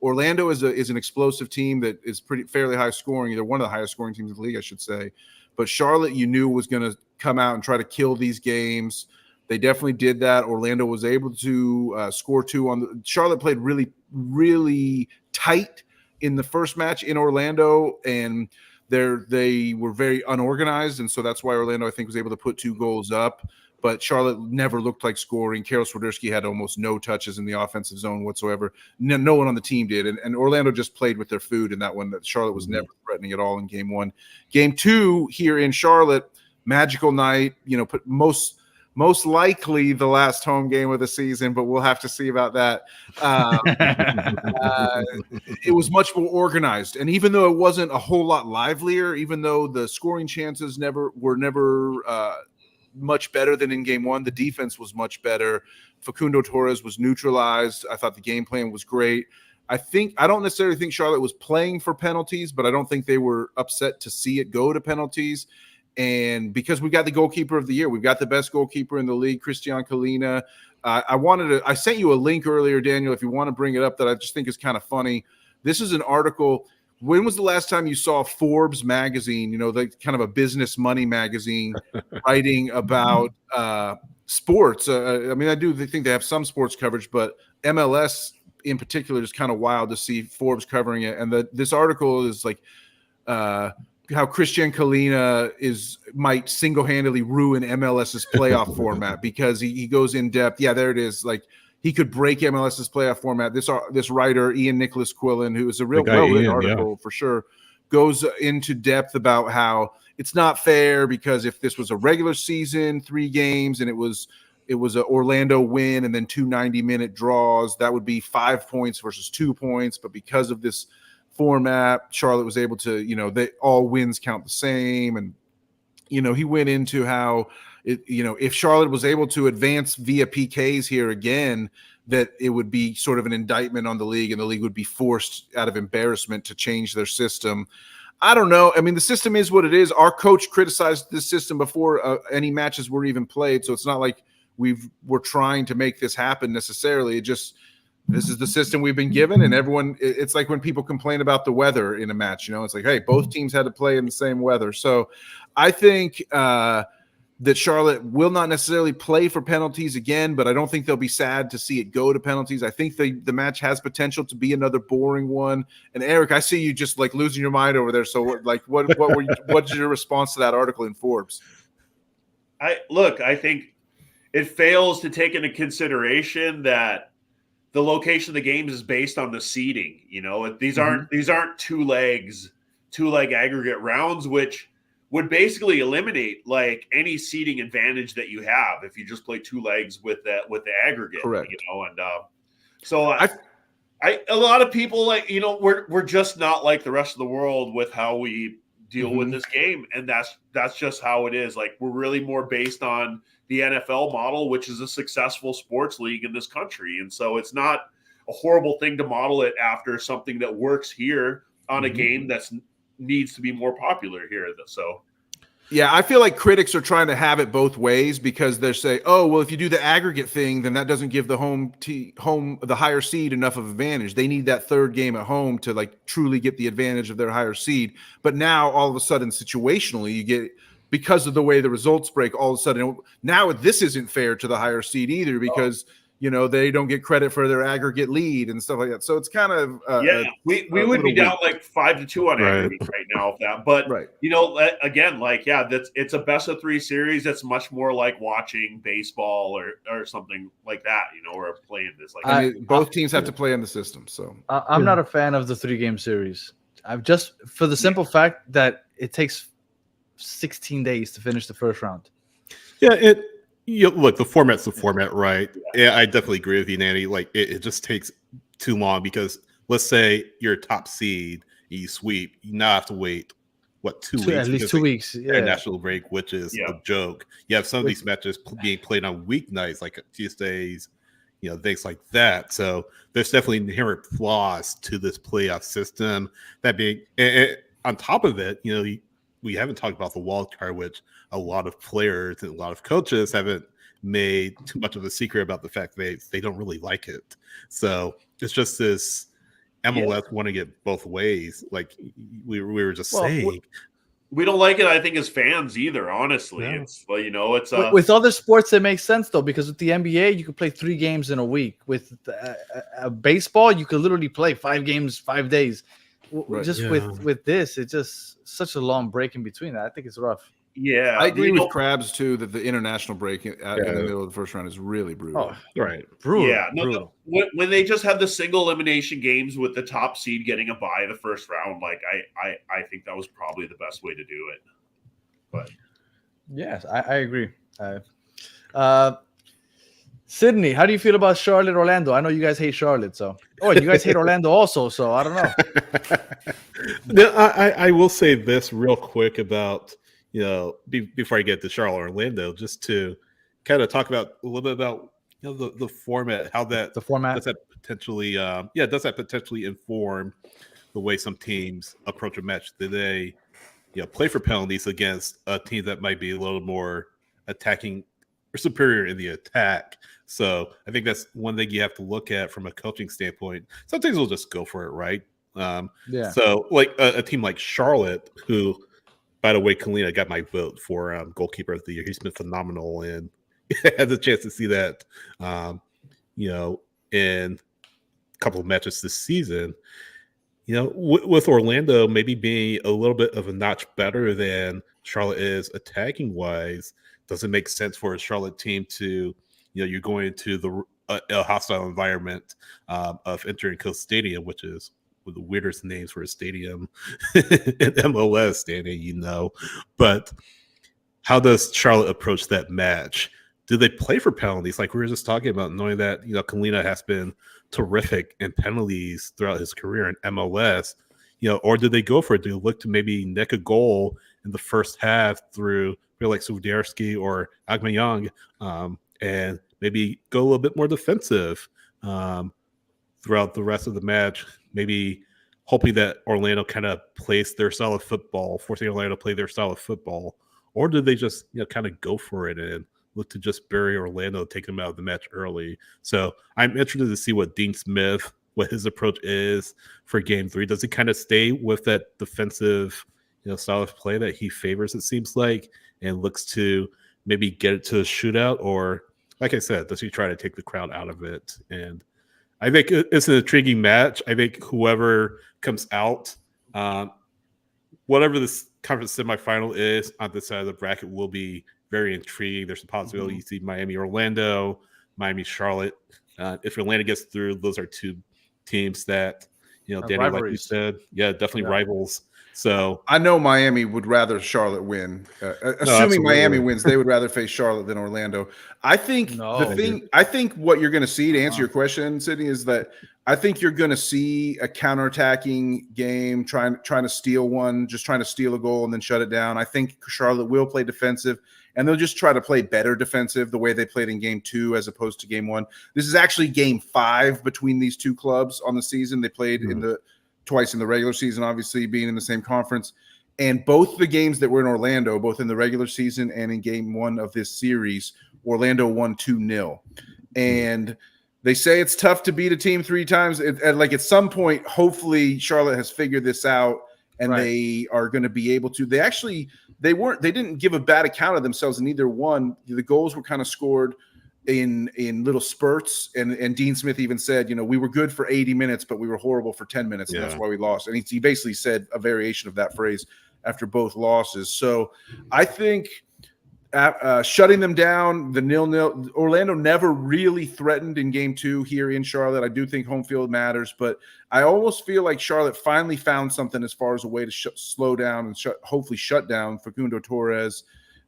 Orlando is an explosive team that is fairly high scoring. They're one of the highest scoring teams in the league, I should say. But Charlotte, you knew, was going to come out and try to kill these games. They definitely did that. Orlando was able to score 2 on the. Charlotte played really, really tight in the first match in Orlando, and they were very unorganized, and so that's why Orlando, I think, was able to put 2 goals up. But Charlotte never looked like scoring. Karol Swiderski had almost no touches in the offensive zone whatsoever. No one on the team did. And Orlando just played with their food in that one. That Charlotte was never threatening at all in game 1. Game 2 here in Charlotte, magical night. Put most likely the last home game of the season, but we'll have to see about that. It was much more organized. And even though it wasn't a whole lot livelier, even though the scoring chances were never much better than in game 1, the defense was much better. Facundo Torres was neutralized. I thought the game plan was great. I don't necessarily think Charlotte was playing for penalties, but I don't think they were upset to see it go to penalties. And because we got the goalkeeper of the year, we've got the best goalkeeper in the league, Christian Kalina. I sent you a link earlier, Daniel, if you want to bring it up, that I just think is kind of funny. This is an article. When was the last time you saw Forbes magazine, the kind of a business money magazine, writing about sports? I do think they have some sports coverage, but MLS in particular is kind of wild to see Forbes covering it. And this article is like how Christian Kalina might single-handedly ruin MLS's playoff format because he goes in depth. Yeah, there it is. Like, he could break MLS's playoff format. This writer, Ian Nicholas Quillen, who is a real well-written article for sure, goes into depth about how it's not fair because if this was a regular season, 3 games, and it was an Orlando win and then 2 90-minute draws, that would be 5 points versus 2 points. But because of this format, Charlotte was able to, all wins count the same. And, he went into how if Charlotte was able to advance via PKs here again, that it would be sort of an indictment on the league, and the league would be forced out of embarrassment to change their system. I don't know. I mean, the system is what it is. Our coach criticized this system before any matches were even played, so it's not like we're trying to make this happen necessarily. This is the system we've been given, and everyone. It's like when people complain about the weather in a match. It's like, hey, both teams had to play in the same weather. So, I think that Charlotte will not necessarily play for penalties again, but I don't think they'll be sad to see it go to penalties. I think the match has potential to be another boring one. And Eric, I see you just like losing your mind over there. So what's your response to that article in Forbes? I think it fails to take into consideration that the location of the games is based on the seeding. These aren't two leg aggregate rounds, which would basically eliminate like any seeding advantage that you have if you just play 2 legs with the aggregate. Correct. And so a lot of people we're just not like the rest of the world with how we deal with this game, and that's just how it is. Like, we're really more based on the NFL model, which is a successful sports league in this country, and so it's not a horrible thing to model it after something that works here on a game that's needs to be more popular here. So yeah, I feel like critics are trying to have it both ways because they're saying, oh, well, if you do the aggregate thing, then that doesn't give the home the higher seed enough of advantage. They need that 3rd game at home to like truly get the advantage of their higher seed. But now all of a sudden, situationally, you get, because of the way the results break, all of a sudden now this isn't fair to the higher seed either because they don't get credit for their aggregate lead and stuff like that. So it's kind of we would be down like 5-2 on aggregate right now if that. But again, it's a best of 3 series. That's much more like watching baseball or something like that. Or playing this. Both teams have to play in the system. So I'm not a fan of the 3-game series. I've just for the simple fact that it takes 16 days to finish the first round. Yeah, look, the format's the format, right? Yeah, I definitely agree with you, Nanny. Like, it just takes too long because let's say you're a top seed, you sweep, you now have to wait, 2 weeks? At least 2 weeks. Yeah. National break, which is a joke. You have some of these matches being played on weeknights, like Tuesdays, things like that. So there's definitely inherent flaws to this playoff system. That being, and on top of it, we haven't talked about the wild card, which a lot of players and a lot of coaches haven't made too much of a secret about the fact they don't really like it. So it's just this MLS want to get both ways, like we were just saying. We don't like it, I think, as fans either. Honestly, No. it's it's With other sports, it makes sense though, because with the NBA, you could play 3 games in a week. With baseball, you could literally play 5 games, 5 days. Right. Just Yeah. with this, it's just such a long break in between. I think it's rough. yeah. I agree with Krabs too that the international break in the Yeah. middle of the first round is really brutal. Oh, Right. brutal. Yeah, no, brutal. when they just have the single elimination games with the top seed getting a bye the first round, like I think that was probably the best way to do it. But Yes, I agree. Sydney, how do you feel about Charlotte, Orlando? I know you guys hate Charlotte, so you guys hate Orlando also, so I don't know. No, I will say this real quick about before I get to Charlotte, Orlando, just to kind of talk about a little bit about the format, how that The format. does that potentially inform the way some teams approach a match? Do they play for penalties against a team that might be a little more attacking or superior in the attack? So I think that's one thing you have to look at from a coaching standpoint. Some teams will just go for it, right? Yeah. So like a team like Charlotte, who, by the way, Kalina got my vote for goalkeeper of the year. He's been phenomenal, and had the chance to see that, in a couple of matches this season. With Orlando maybe being a little bit of a notch better than Charlotte is attacking wise, does it make sense for a Charlotte team to, you're going into a hostile environment of entering Coast Stadium, which is one of the weirdest names for a stadium in MLS standing, But how does Charlotte approach that match? Do they play for penalties like we were just talking about, knowing that, Kalina has been terrific in penalties throughout his career in MLS, or do they go for it? Do they look to maybe nick a goal in the first half through like Sudarski or Aubameyang, and maybe go a little bit more defensive throughout the rest of the match, maybe hoping that Orlando kind of plays their style of football, forcing Orlando to play their style of football? Or do they just kind of go for it and look to just bury Orlando, take them out of the match early? So I'm interested to see what Dean Smith, what his approach is for Game 3. Does he kind of stay with that defensive style of play that he favors, it seems like, and looks to maybe get it to a shootout? Or, like I said, does he try to take the crowd out of it? And I think it's an intriguing match. I think whoever comes out, whatever this conference semifinal is on this side of the bracket, will be very intriguing. There's a possibility you see Miami, Orlando, Miami, Charlotte. If Atlanta gets through, those are 2 teams that, Danny, like you said, definitely rivals. So I know Miami would rather Charlotte win. Assuming Miami wins, they would rather face Charlotte than Orlando. I think I think what you're going to see, to answer your question, Sydney, is that I think you're going to see a counterattacking game, trying to steal one, just trying to steal a goal and then shut it down. I think Charlotte will play defensive, and they'll just try to play better defensive the way they played in Game 2 as opposed to Game 1. This is actually Game 5 between these 2 clubs on the season. They played twice in the regular season, obviously being in the same conference. And both the games that were in Orlando, both in the regular season and in Game 1 of this series, Orlando won 2-0. And they say it's tough to beat a team 3 times. At some point, hopefully Charlotte has figured this out, and they are going to be able to. They didn't give a bad account of themselves in either one. The goals were kind of scored in little spurts, and Dean Smith even said, we were good for 80 minutes, but we were horrible for 10 minutes, and that's why we lost. And he basically said a variation of that phrase after both losses. So I think shutting them down, the 0-0, Orlando never really threatened in Game 2 here in Charlotte. I do think home field matters, but I almost feel like Charlotte finally found something as far as a way to slow down and hopefully shut down Facundo Torres.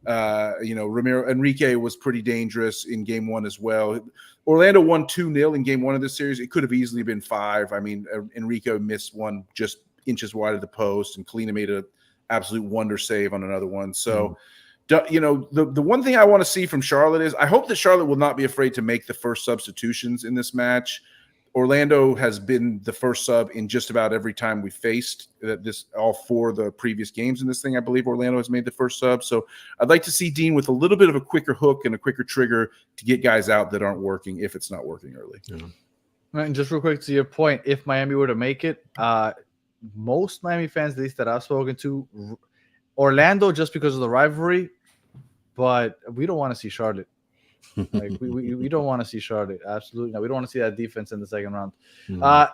Ramiro Enrique was pretty dangerous in Game 1 as well. Orlando won 2-0 in Game 1 of this series. It could have easily been 5. I mean, Enrique missed one just inches wide of the post, and Kalina made an absolute wonder save on another one. So, the one thing I want to see from Charlotte is I hope that Charlotte will not be afraid to make the first substitutions in this match. Orlando has been the first sub in just about every time we faced all 4 of the previous games in this thing. I believe Orlando has made the first sub. So I'd like to see Dean with a little bit of a quicker hook and a quicker trigger to get guys out that aren't working if it's not working early. And just real quick to your point, if Miami were to make it, most Miami fans, at least that I've spoken to, Orlando just because of the rivalry, but we don't want to see Charlotte. Like we don't want to see Charlotte. Absolutely no. We don't want to see that defense in the second round.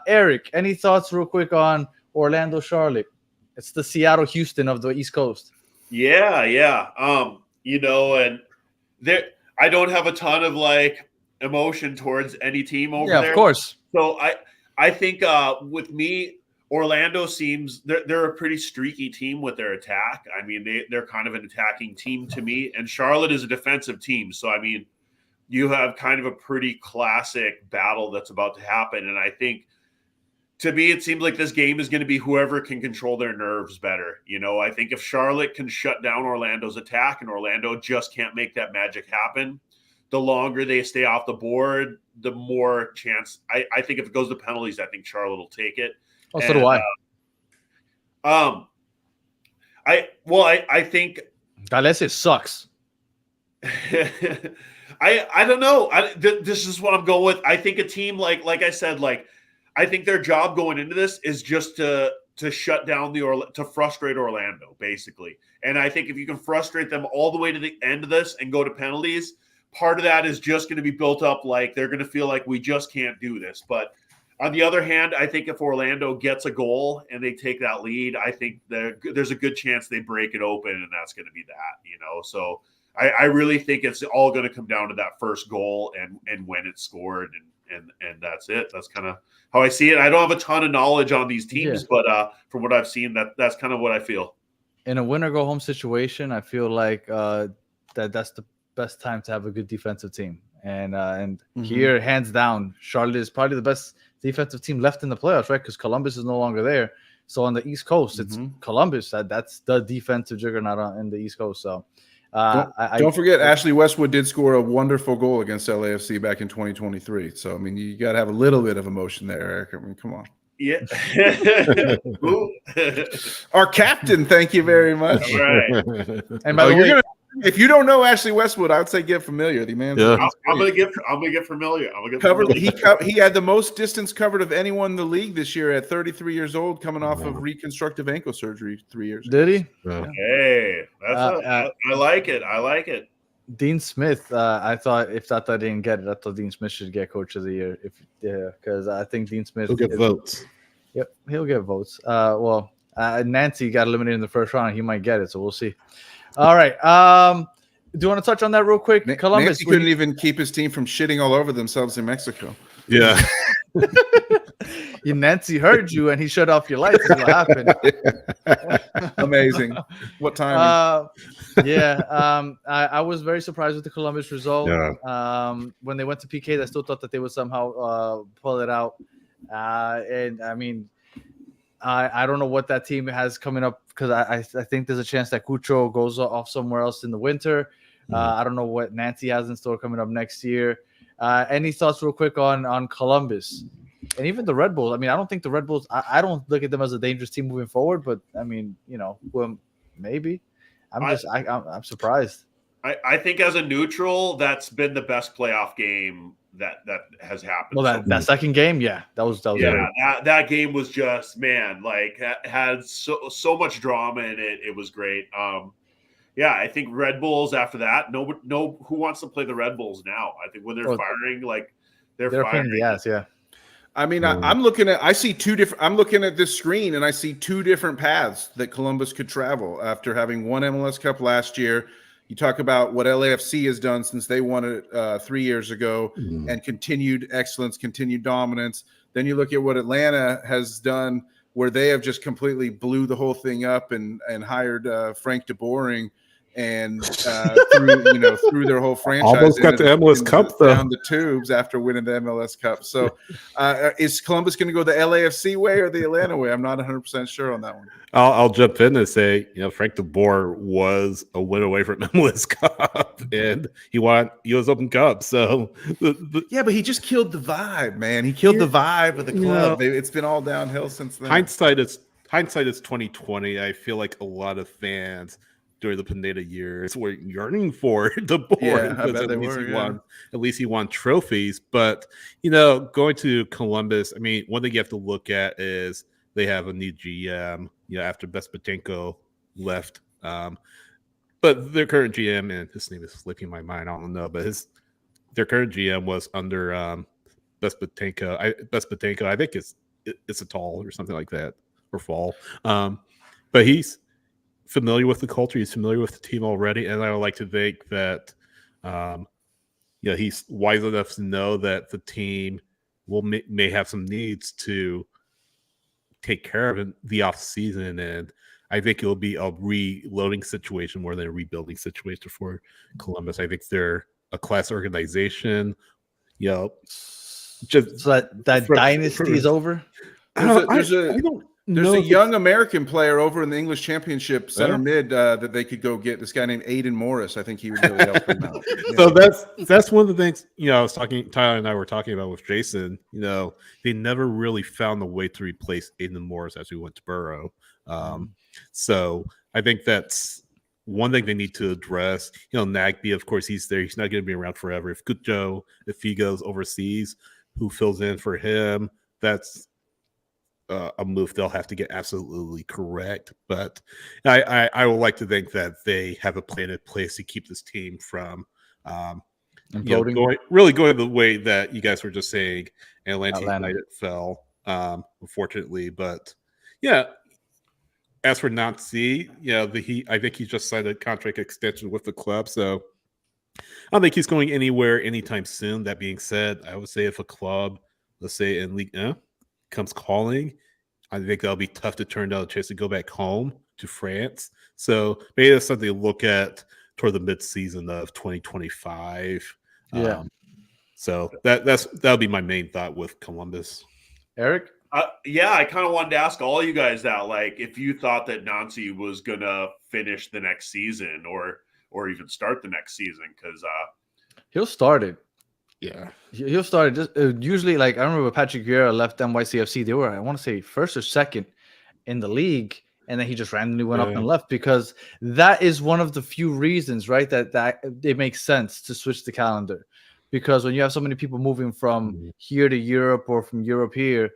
Eric, any thoughts real quick on Orlando Charlotte? It's the Seattle Houston of the East Coast. Yeah. And there I don't have a ton of like emotion towards any team over there. Yeah, of course. So I think with me, Orlando seems they're a pretty streaky team with their attack. I mean, they're kind of an attacking team to me, and Charlotte is a defensive team. So I mean, you have kind of a pretty classic battle that's about to happen. And I think to me, it seems like this game is going to be whoever can control their nerves better. I think if Charlotte can shut down Orlando's attack and Orlando just can't make that magic happen, the longer they stay off the board, the more chance. I think if it goes to penalties, I think Charlotte will take it. Oh, so do I. I think Lafc sucks. I don't know. This is what I'm going with. I think a team like I said, like I think their job going into this is just to shut down to frustrate Orlando, basically. And I think if you can frustrate them all the way to the end of this and go to penalties, part of that is just going to be built up like they're going to feel like we just can't do this. But on the other hand, I think if Orlando gets a goal and they take that lead, I think there's a good chance they break it open, and that's going to be that. So I really think it's all going to come down to that first goal and when it's scored, and that's it. That's kind of how I see it. I don't have a ton of knowledge on these teams, but from what I've seen, that's kind of what I feel. In a win or go home situation, I feel like that's the best time to have a good defensive team. And here, hands down, Charlotte is probably the best defensive team left in the playoffs, right? Because Columbus is no longer there. So on the East Coast, it's Columbus. That's the defensive juggernaut in the East Coast. So don't forget, Ashley Westwood did score a wonderful goal against LAFC back in 2023. So, I mean, you got to have a little bit of emotion there, Eric. I mean, come on. Yeah. Our captain, thank you very much. All right. And by the way, if you don't know Ashley Westwood, I would say get familiar. The man. Yeah. I'm gonna get familiar. He had the most distance covered of anyone in the league this year at 33 years old, coming off of reconstructive ankle surgery 3 years ago. Did he? Yeah. Hey, I like it. I like it. Dean Smith, I thought if I didn't get it, I thought Dean Smith should get Coach of the Year. Because I think Dean Smith He'll get votes. Yep, he'll get votes. Nancy got eliminated in the first round. He might get it, so we'll see. All right. Do you want to touch on that real quick? Columbus Nancy couldn't even keep his team from shitting all over themselves in Mexico. Yeah. Nancy heard you, and he shut off your lights. Is what happened. Amazing. What time? I was very surprised with the Columbus result. Yeah. When they went to PK, I still thought that they would somehow pull it out. And I mean, I don't know what that team has coming up, because I think there's a chance that Cucho goes off somewhere else in the winter. I don't know what Nancy has in store coming up next year. Any thoughts real quick on Columbus and even the Red Bulls? I mean, I don't think the Red Bulls, I don't look at them as a dangerous team moving forward, but I mean, well, maybe. I'm surprised. I think as a neutral, that's been the best playoff game that has happened. Well, that second game, that was that game was just, man, like had so much drama in it. It was great. I think Red Bulls after that. No, who wants to play the Red Bulls now? I think when they're firing, like they're firing. Yes, yeah. I mean, I'm looking at this screen and I see two different paths that Columbus could travel after having won MLS Cup last year. You talk about what LAFC has done since they won it 3 years ago and continued excellence, continued dominance. Then you look at what Atlanta has done, where they have just completely blew the whole thing up and hired Frank DeBoering and through their whole franchise. Almost got the MLS Cup though. Down the tubes after winning the MLS Cup. So is Columbus going to go the LAFC way or the Atlanta way? I'm not 100% sure on that one. I'll jump in and say, Frank DeBoer was a win away from MLS Cup, and he won US Open Cup. So, but he just killed the vibe, man. He killed the vibe of the club. It's been all downhill since then. Hindsight is 2020. I feel like a lot of fans during the Pineda years were yearning for DeBoer. I bet they were. At least he won trophies. But going to Columbus, I mean, one thing you have to look at is they have a new GM. After Bespatenko left But their current GM, and his name is slipping my mind, I don't know, but their current GM was under Bespatenko. I think it's a tall or something like that, or fall. But he's familiar with the culture. He's familiar with the team already, and I would like to think that he's wise enough to know that the team may have some needs to take care of in the off season, and I think it'll be a reloading situation more than a rebuilding situation for Columbus. I think they're a class organization. Just so that dynasty is over. There's a young American player over in the English Championship, center mid, that they could go get. This guy named Aiden Morris. I think he would really help them out. So that's one of the things, I was talking, Tyler and I were talking about with Jason. They never really found a way to replace Aiden Morris as we went to Burrow. So I think that's one thing they need to address. Nagby, of course, he's there. He's not going to be around forever. If he goes overseas, who fills in for him? That's a move they'll have to get absolutely correct. But I would like to think that they have a plan in place to keep this team from going the way that you guys were just saying Atlanta United fell, unfortunately. But as for Nancy, I think he just signed a contract extension with the club, so I don't think he's going anywhere anytime soon. That being said, I would say if a club, let's say in Ligue 1, comes calling, I think that'll be tough to turn down a chance to go back home to France. So maybe that's something to look at toward the mid-season of 2025. So that'll be my main thought with Columbus. Eric? I kind of wanted to ask all you guys that, if you thought that Nancy was gonna finish the next season or even start the next season, because he'll start it. Yeah, he'll start it. Usually, I remember Patrick Vieira left NYCFC. They were, I want to say, first or second in the league, and then he just randomly went up and left, because that is one of the few reasons, right, that it makes sense to switch the calendar, because when you have so many people moving from here to Europe or from Europe here,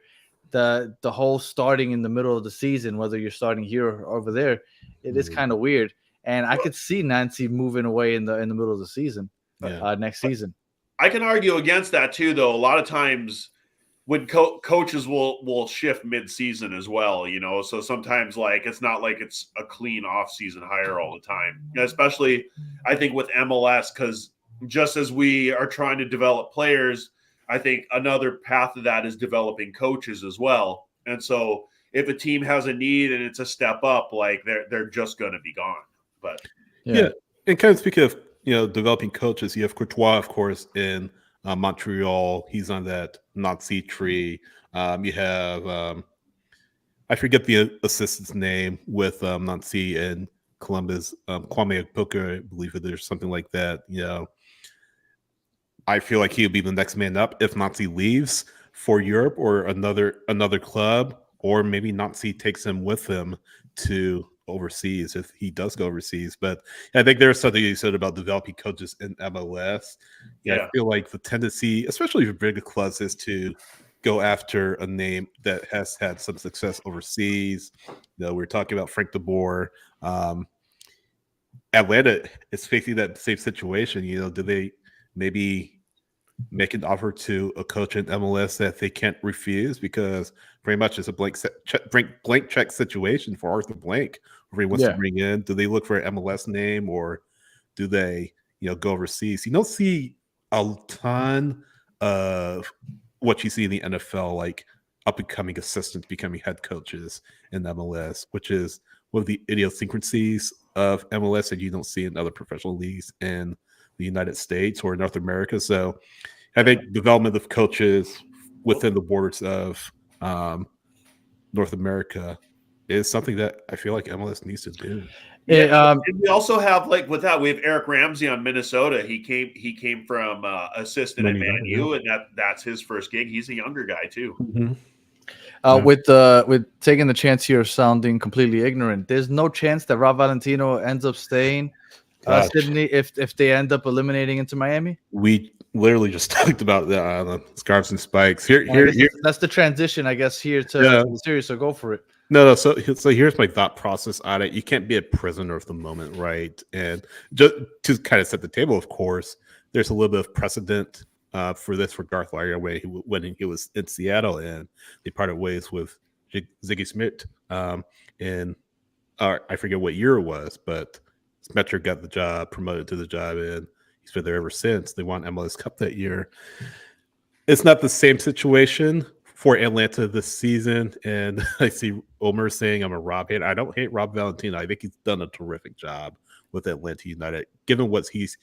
the whole starting in the middle of the season, whether you're starting here or over there, it is kind of weird. And I could see Nancy moving away in the middle of the season, next season. I can argue against that too, though. A lot of times when coaches will shift mid-season as well, so sometimes it's not like it's a clean off-season hire all the time, especially I think with MLS, because just as we are trying to develop players, I think another path of that is developing coaches as well. And so if a team has a need and it's a step up, they're just going to be gone. But and kind of speaking of developing coaches, you have Courtois, of course, in Montreal. He's on that Nazi tree. You have I forget the assistant's name with Nazi and Columbus, Kwame Poker, I believe it is, something like that. I feel like he'll be the next man up if Nazi leaves for Europe or another club, or maybe Nazi takes him with him to overseas if he does go overseas. But I think there's something you said about developing coaches in MLS. I feel like the tendency, especially for bigger clubs, is to go after a name that has had some success overseas. We're talking about Frank de Boer. Atlanta is facing that same situation. Do they maybe make an offer to a coach in MLS that they can't refuse, because pretty much it's a blank check situation for Arthur Blank, who he wants to bring in? Do they look for an MLS name, or do they go overseas? You don't see a ton of what you see in the NFL, like up and coming assistants becoming head coaches in MLS, which is one of the idiosyncrasies of MLS that you don't see in other professional leagues in the United States or North America. So I think development of coaches within the borders of North America is something that I feel like MLS needs to do. And we also have, with that, we have Eric Ramsey on Minnesota. He came from assistant at Man U, and that's his first gig. He's a younger guy too. With taking the chance here of sounding completely ignorant, there's no chance that Rob Valentino ends up staying Sydney if they end up eliminating Inter Miami. We literally just talked about the Scarves and Spikes. Here, that's the transition, I guess, here to the series. So go for it. No. So here's my thought process on it. You can't be a prisoner of the moment, right? And just to kind of set the table, of course, there's a little bit of precedent for this for Garth Lager when he was in Seattle and they parted ways with Ziggy Smith in I forget what year it was, but Smetcher got the job, promoted to the job, and he's been there ever since. They won MLS Cup that year. It's not the same situation for Atlanta this season, and I see Omer saying I'm a Rob hater. I don't hate Rob Valentino. I think he's done a terrific job with Atlanta United, given what he's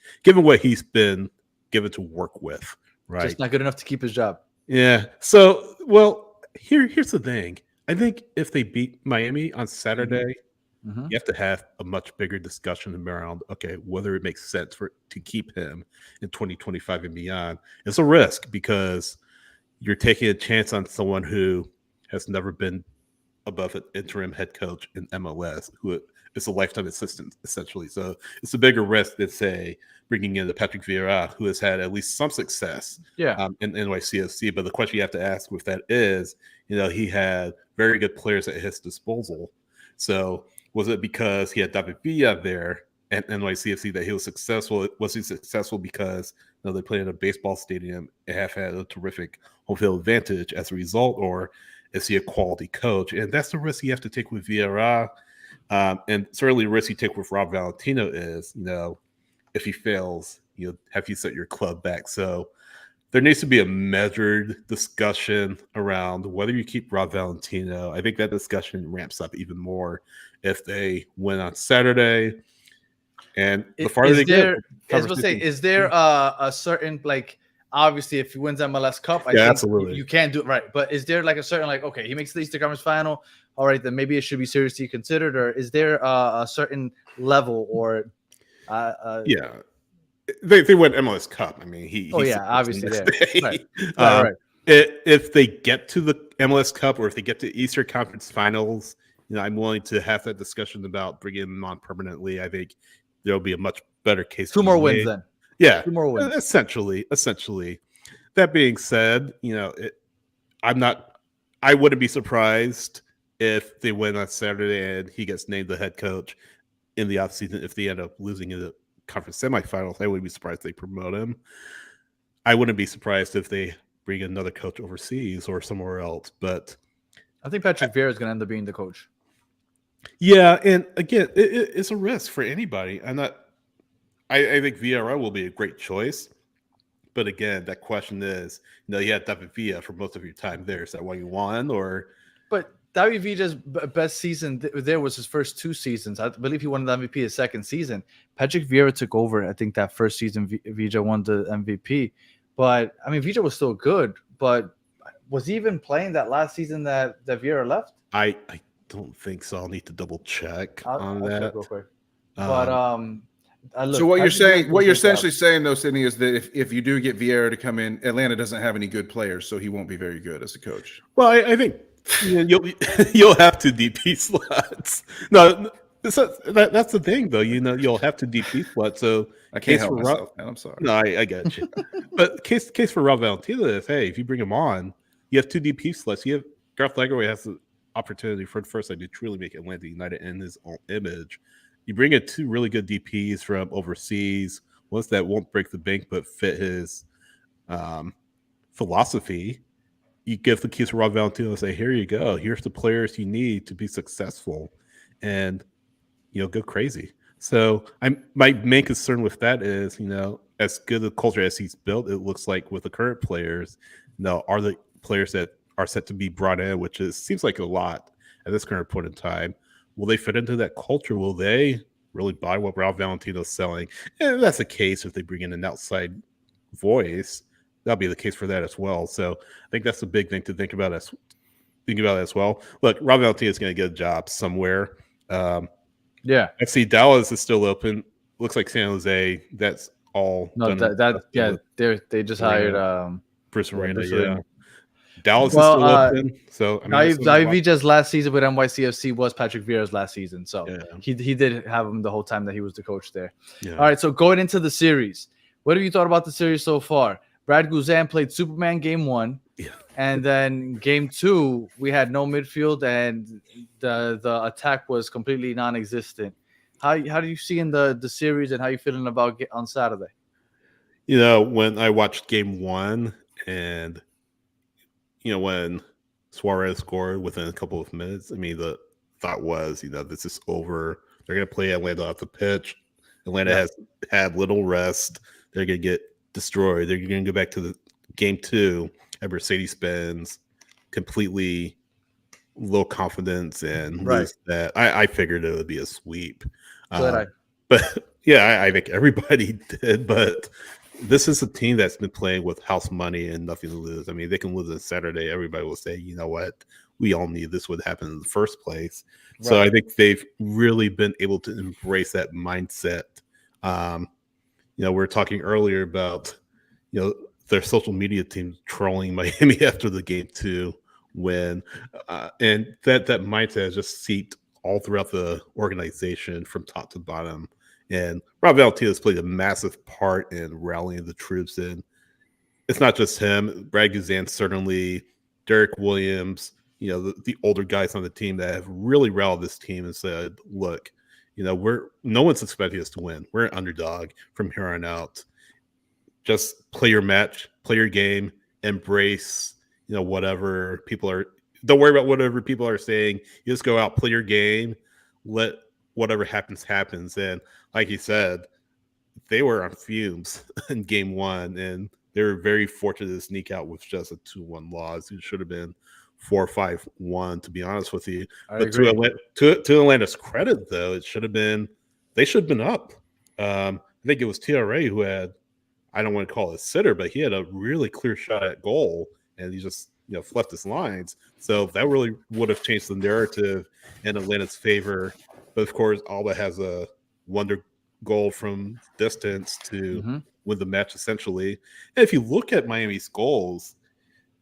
been given to work with. Right, Just not good enough to keep his job. Yeah. So, well, here's the thing. I think if they beat Miami on Saturday, Mm-hmm. you have to have a much bigger discussion around whether it makes sense to keep him in 2025 and beyond. It's a risk because you're taking a chance on someone who has never been above an interim head coach in MLS, who is a lifetime assistant essentially. So it's a bigger risk than say bringing in the Patrick Vieira, who has had at least some success in NYCFC. But the question you have to ask with that is, he had very good players at his disposal. So was it because he had David Villa there at NYCFC that he was successful? Was he successful because they played in a baseball stadium and have had a terrific home field advantage as a result, or is he a quality coach? And that's the risk you have to take with Vieira. And certainly the risk you take with Rob Valentino is, if he fails, have you set your club back? So there needs to be a measured discussion around whether you keep Rob Valentino. I think that discussion ramps up even more if they win on Saturday. And the farther they get, is there a certain, obviously if he wins MLS Cup, I think absolutely you can't do it right. But is there a certain okay, he makes the Eastern Conference Final, all right, then maybe it should be seriously considered, or is there a certain level or They went MLS Cup. I mean, he obviously there. Right. If they get to the MLS Cup or if they get to Eastern Conference Finals, I'm willing to have that discussion about bringing him on permanently. I think there'll be a much better case. 2 more wins then. Yeah, 2 more wins. Essentially. That being said, I wouldn't be surprised if they win on Saturday and he gets named the head coach in the offseason. If they end up losing in the conference semifinals, I wouldn't be surprised if they promote him. I wouldn't be surprised if they bring another coach overseas or somewhere else. But I think Patrick Vieira is going to end up being the coach. Yeah, and again, it's a risk for anybody. I think Vieira will be a great choice. But again, that question is, you had David Villa for most of your time there. Is that why you won? But David Villa's best season there was his first 2 seasons. I believe he won the MVP his second season. Patrick Vieira took over. I think that first season Villa won the MVP. But I mean, Villa was still good. But was he even playing that last season that Vieira left? I don't think so. I'll need to double check on that. Check real quick. But look, so what you're essentially saying though, Sydney, is that if you do get Vieira to come in, Atlanta doesn't have any good players, so he won't be very good as a coach. Well, I think you'll have 2 DP slots. No, that's the thing though. You'll have 2 DP slots. So I can't help myself, man. I'm sorry. No, I get you. But case for Rob Valentino is, hey, if you bring him on, you have 2 DP slots. You have Garth Lagerwey has the opportunity for the first time to truly make Atlanta United in his own image. You bring in 2 really good DPs from overseas, ones that won't break the bank but fit his philosophy. You give the keys to Rob Valentino and say, here you go. Here's the players you need to be successful. And, go crazy. So my main concern with that is, as good a culture as he's built, it looks like with the current players, are the players that are set to be brought in, which seems like a lot at this current point in time. Will they fit into that culture? Will they really buy what Rob Valentino's selling? And that's the case if they bring in an outside voice. That'll be the case for that as well. So I think that's a big thing to think about as well. Look, Rob Valentino is going to get a job somewhere. FC Dallas is still open. Looks like San Jose. That's all. No, they just hired Bruce Arena. Yeah. Dallas is still open. So David Villa's last season with NYCFC was Patrick Vieira's last season. So he did have him the whole time that he was the coach there. Yeah. All right. So going into the series, what have you thought about the series so far? Brad Guzan played Superman game 1. And then game 2, we had no midfield, and the attack was completely non-existent. How do you see in the series, and how you feeling about on Saturday? When I watched game 1, and when Suarez scored within a couple of minutes, I mean, the thought was, this is over. They're going to play Atlanta off the pitch. Atlanta has had little rest. They're going to get destroyed. They're going to go back to the game 2 at Mercedes-Benz, completely low confidence and lose that. I figured it would be a sweep. But yeah, I think everybody did. But this is a team that's been playing with house money and nothing to lose. I mean, they can lose on Saturday. Everybody will say, you know what? We all knew this would happen in the first place. Right. So I think they've really been able to embrace that mindset. We were talking earlier about, their social media team trolling Miami after the game 2 win. And that mindset has just seeped all throughout the organization from top to bottom. And Rob Valentino has played a massive part in rallying the troops. And it's not just him. Brad Guzan, certainly, Derek Williams, the older guys on the team that have really rallied this team and said, look, no one's expecting us to win. We're an underdog from here on out. Just play your match, play your game, embrace, whatever people are. Don't worry about whatever people are saying. You just go out, play your game, let whatever happens. And like you said, they were on fumes in game 1, and they were very fortunate to sneak out with just a 2-1 loss. It should have been 4-5-1, to be honest with you. But to Atlanta's credit, though, they should have been up. I think it was TRA who had, I don't want to call it a sitter, but he had a really clear shot at goal, and he just fluffed his lines. So that really would have changed the narrative in Atlanta's favor. But of course, Alba has a wonder goal from distance to win the match, essentially. And if you look at Miami's goals,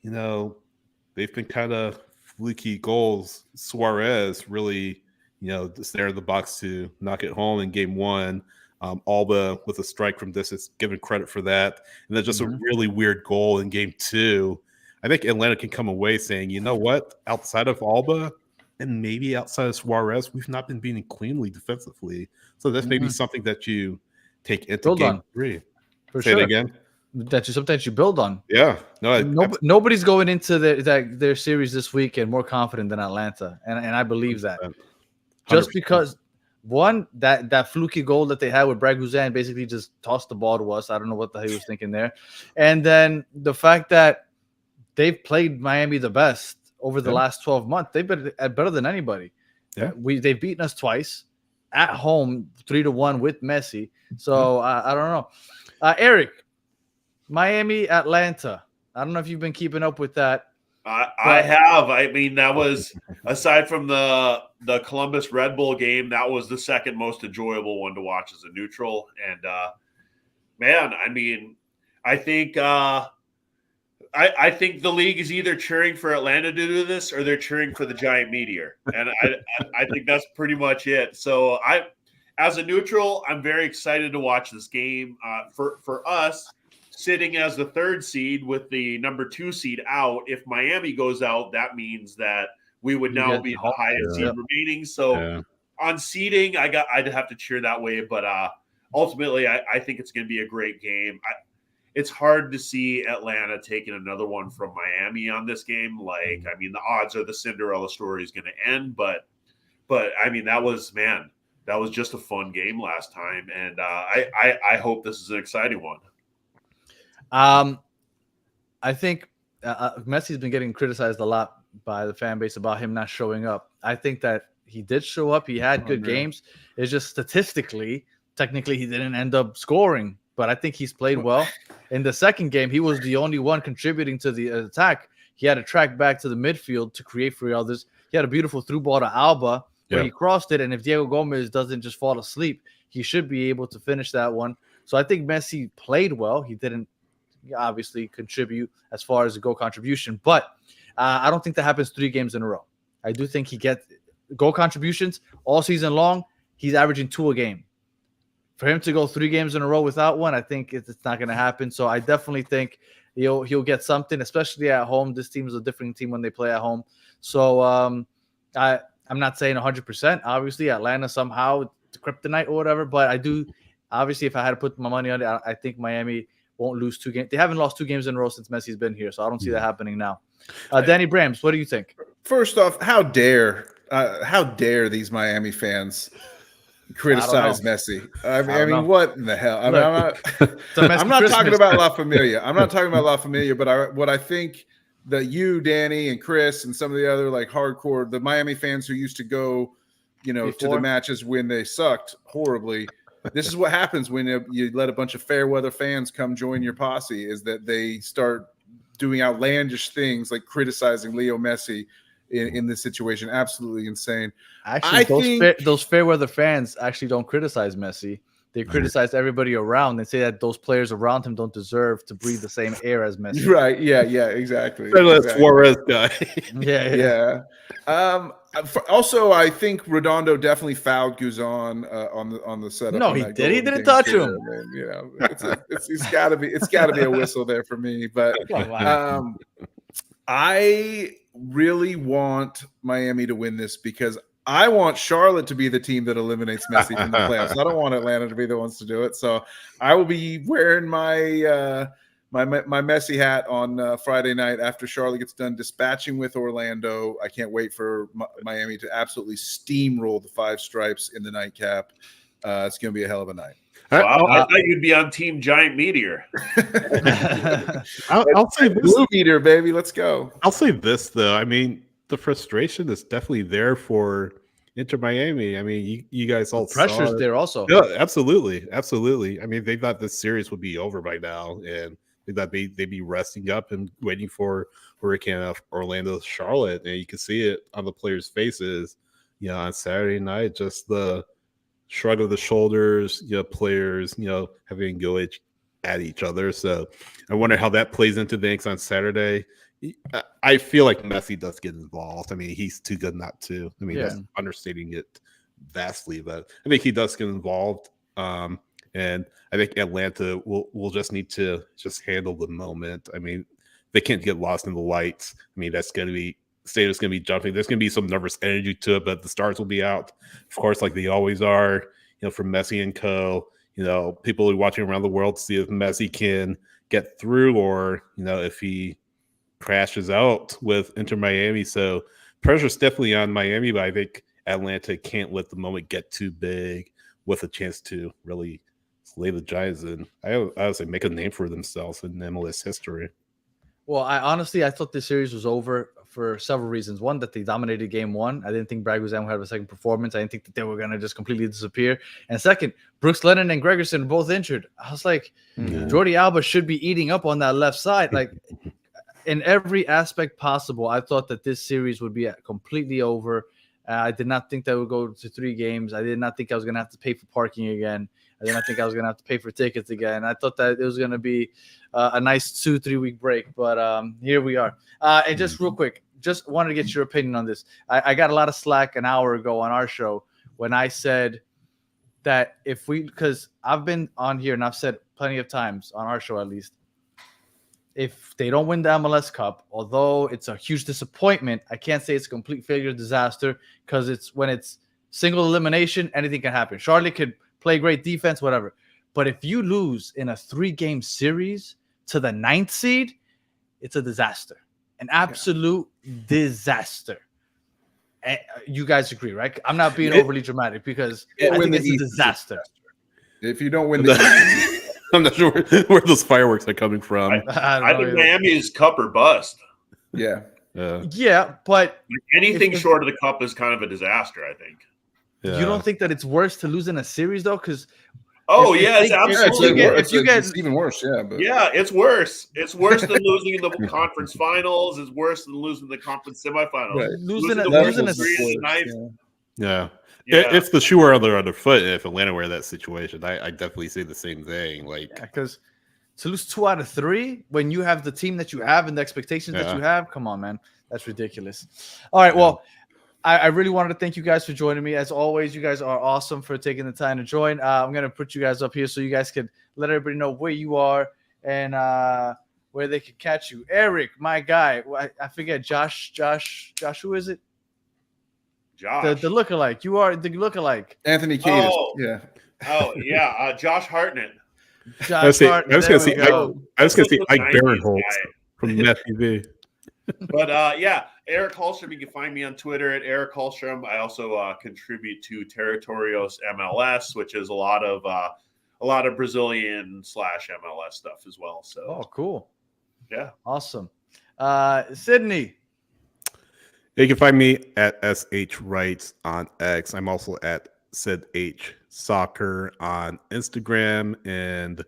they've been kind of fluky goals. Suarez really, just there in the box to knock it home in game 1. Alba with a strike from distance, given credit for that. And then just a really weird goal in game 2. I think Atlanta can come away saying, you know what, outside of Alba and maybe outside of Suarez, we've not been beating cleanly defensively. So that's maybe something that you take into game 3. Say it again. That sometimes you build on. Yeah. Nobody's going into their series this weekend more confident than Atlanta. And I believe that. 100%. Just because one, that fluky goal that they had with Brad Guzan basically just tossed the ball to us. I don't know what the hell he was thinking there. And then the fact that they've played Miami the best over the last 12 months. They've been better than anybody. Yeah. They've beaten us twice at home, 3-1 with Messi. So I don't know. Eric, Miami, Atlanta. I don't know if you've been keeping up with that. I have. I mean, that was, aside from the Columbus Red Bull game, that was the second most enjoyable one to watch as a neutral. And man, I mean, I think I think the league is either cheering for Atlanta to do this or they're cheering for the giant meteor. And I think that's pretty much it. So as a neutral, I'm very excited to watch this game. For us, sitting as the 3rd seed with the number 2 seed out, if Miami goes out, that means that we would now be the highest seed remaining. So on seeding, I'd have to cheer that way. But ultimately, I think it's going to be a great game. It's hard to see Atlanta taking another one from Miami on this game. Like, I mean, the odds are the Cinderella story is going to end. But I mean, that was just a fun game last time. And I hope this is an exciting one. I think Messi's been getting criticized a lot by the fan base about him not showing up. I think that he did show up. He had good games. It's just statistically, technically, he didn't end up scoring. But I think he's played well. In the second game, he was the only one contributing to the attack. He had to track back to the midfield to create for others. He had a beautiful through ball to Alba where he crossed it. And if Diego Gomez doesn't just fall asleep, he should be able to finish that one. So I think Messi played well. He didn't obviously contribute as far as a goal contribution. But I don't think that happens 3 games in a row. I do think he gets goal contributions all season long. He's averaging 2 a game. For him to go 3 games in a row without one, I think it's not going to happen. So I definitely think he'll get something, especially at home. This team is a different team when they play at home. So I'm not saying 100%. Obviously, Atlanta somehow kryptonite or whatever, but I do. Obviously, if I had to put my money on it, I think Miami won't lose 2 games. They haven't lost 2 games in a row since Messi's been here, so I don't see that happening now. Danny Brams, what do you think? First off, how dare these Miami fans criticize Messi? I mean, what in the hell? I'm not talking about La Familia. I'm not talking about La Familia, but what I think that you, Danny, and Chris, and some of the other like hardcore, the Miami fans who used to go, to the matches when they sucked horribly. This is what happens when you let a bunch of fair weather fans come join your posse, is that they start doing outlandish things like criticizing Leo Messi in this situation. Absolutely insane. Actually, those fair weather fans actually don't criticize Messi. They criticize everybody around. They say that those players around him don't deserve to breathe the same air as Messi. Right. Yeah. Exactly. Suarez guy. Yeah. Also, I think Redondo definitely fouled Guzan on the setup. No, he did. He didn't touch him. It's got to be a whistle there for me. But I really want Miami to win this because I want Charlotte to be the team that eliminates Messi from the playoffs. I don't want Atlanta to be the ones to do it. So I will be wearing my my Messi hat on Friday night after Charlotte gets done dispatching with Orlando. I can't wait for Miami to absolutely steamroll the 5 stripes in the nightcap. It's going to be a hell of a night. I thought you'd be on Team Giant Meteor. I'll say this. Blue Meteor, baby. Let's go. I'll say this, though. I mean, the frustration is definitely there for Inter Miami. I mean, you guys all pressure's there also. Yeah, absolutely. I mean, they thought this series would be over by now, and they thought they'd be resting up and waiting for Hurricane of Orlando, Charlotte, and you can see it on the players' faces. On Saturday night, just the shrug of the shoulders. Players, having to go at each other. So I wonder how that plays into things on Saturday. I feel like Messi does get involved. I mean, he's too good not to. I mean, that's understating it vastly, but I think he does get involved. And I think Atlanta will just need to just handle the moment. I mean, they can't get lost in the lights. I mean, that's going to be stadium's going to be jumping. There's going to be some nervous energy to it, but the stars will be out, of course, like they always are. From Messi and co. People watching around the world to see if Messi can get through, or if he crashes out with Inter Miami. So pressure's definitely on Miami, but I think Atlanta can't let the moment get too big with a chance to really slay the Giants and I would say make a name for themselves in MLS history. Well, I thought this series was over for several reasons. One, that they dominated game 1. I didn't think Brad Guzan would have a second performance. I didn't think that they were going to just completely disappear. And second, Brooks Lennon and Gregerson both injured. I was like, Jordi Alba should be eating up on that left side. Like, in every aspect possible, I thought that this series would be completely over. I did not think that would go to 3 games. I did not think I was going to have to pay for parking again. I did not think I was going to have to pay for tickets again. I thought that it was going to be a nice 2-3 week break, but here we are. And just real quick, just wanted to get your opinion on this. I got a lot of slack an hour ago on our show when I said that because I've been on here and I've said plenty of times on our show, at least, if they don't win the MLS Cup, although it's a huge disappointment, I can't say it's a complete failure, disaster, because when it's single elimination, anything can happen. Charlotte could play great defense, whatever. But if you lose in a 3-game series to the 9th seed, it's a disaster, an absolute disaster. And you guys agree, right? I'm not being overly dramatic because I think it's a disaster. If you don't win the I'm not sure where those fireworks are coming from. I think Miami's cup or bust. Yeah. Yeah, but anything short of the cup is kind of a disaster, I think. Yeah. You don't think that it's worse to lose in a series, though? Because it's absolutely it's even worse. Yeah, but it's worse. It's worse than losing in the conference finals. It's worse than losing in the conference semifinals. Right. Losing a series. Yeah. If the shoe were on their other foot, if Atlanta were in that situation, I definitely say the same thing. Because to lose 2 out of 3 when you have the team that you have and the expectations that you have, come on, man, that's ridiculous. All right, well, I really wanted to thank you guys for joining me. As always, you guys are awesome for taking the time to join. I'm gonna put you guys up here so you guys can let everybody know where you are and where they can catch you. Eric, my guy, I forget, Josh, who is it? Josh. The lookalike. You are the lookalike. Anthony Kiedis. Oh. Yeah. Oh yeah, Josh Hartnett. I was Josh Hart. going to say Ike 90s Barinholtz guy. from FTV. But yeah, Eric Hallstrom. You can find me on Twitter at Eric Hallstrom. I also contribute to Territorios MLS, which is a lot of Brazilian / MLS stuff as well. So Oh, cool. yeah, Awesome. Sydney. You can find me at SH Wrights on X. I'm also at Sid H Soccer on Instagram. And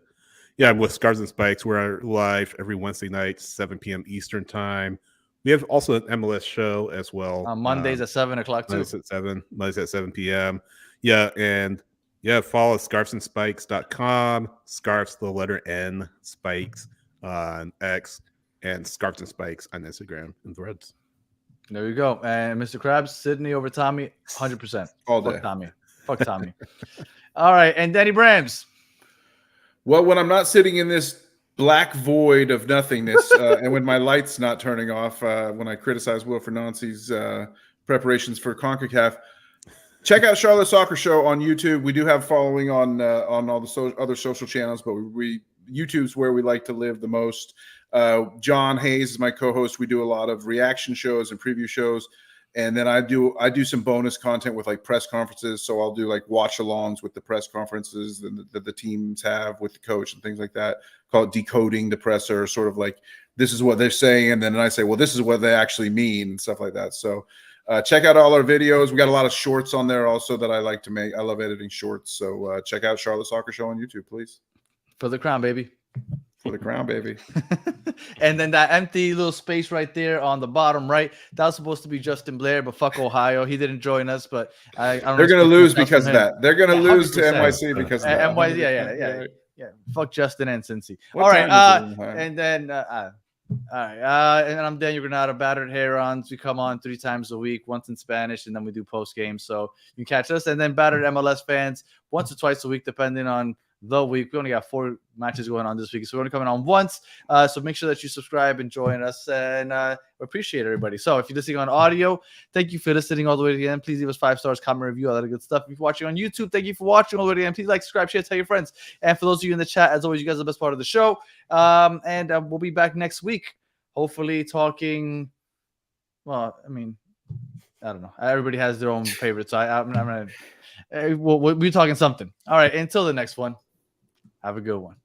yeah, I'm with Scarves and Spikes. We're live every Wednesday night, 7 p.m. Eastern time. We have also an MLS show as well. On Mondays at 7 o'clock too. Mondays at 7 p.m. Yeah, and yeah, follow scarfsandspikes.com, scarfs the letter N, spikes on X, and Scarfs and Spikes on Instagram and Threads. There you go. And Mr. Krabs, Sydney over Tommy, 100%. All day. Fuck Tommy. Fuck Tommy. All right. And Danny Brams. Well, when I'm not sitting in this black void of nothingness, and when my light's not turning off, when I criticize Will Fernandes' preparations for CONCACAF, check out Charlotte Soccer Show on YouTube. We do have following on all the other social channels, but YouTube's where we like to live the most. John Hayes is my co-host. We do a lot of reaction shows and preview shows. And then I do some bonus content with like press conferences. So I'll do like watch alongs with the press conferences that the teams have with the coach and things like that. Call it decoding the presser, sort of like this is what they're saying. And then I say, well, this is what they actually mean and stuff like that. So check out all our videos. We got a lot of shorts on there also that I like to make. I love editing shorts. So check out Charlotte Soccer Show on YouTube, please. For the crown, baby. For the crown, baby. And then that empty little space right there on the bottom right, that was supposed to be Justin Blair, but fuck Ohio. He didn't join us, but I don't They're going to lose because of him. that. They're going to lose to 100%. NYC because of that. NYC, yeah. Fuck Justin and Cincy. All right. And then, all right. And then I'm Daniel Granada, Battered Herons. We come on 3 times a week, once in Spanish, and then we do post game. So you can catch us. And then Battered MLS Fans once or twice a week, depending on the week. We only got 4 matches going on this week, so we're only coming on once. So make sure that you subscribe and join us, and we appreciate everybody. So if you're listening on audio, thank you for listening all the way to the end. Please leave us 5 stars, comment, review, all that good stuff. If you're watching on YouTube, thank you for watching all the way to the end. Please like, subscribe, share, tell your friends. And for those of you in the chat, as always, you guys are the best part of the show. And we'll be back next week, hopefully talking. Well, I mean, I don't know. Everybody has their own favorite, so I'm gonna. We'll be talking something. All right. Until the next one. Have a good one.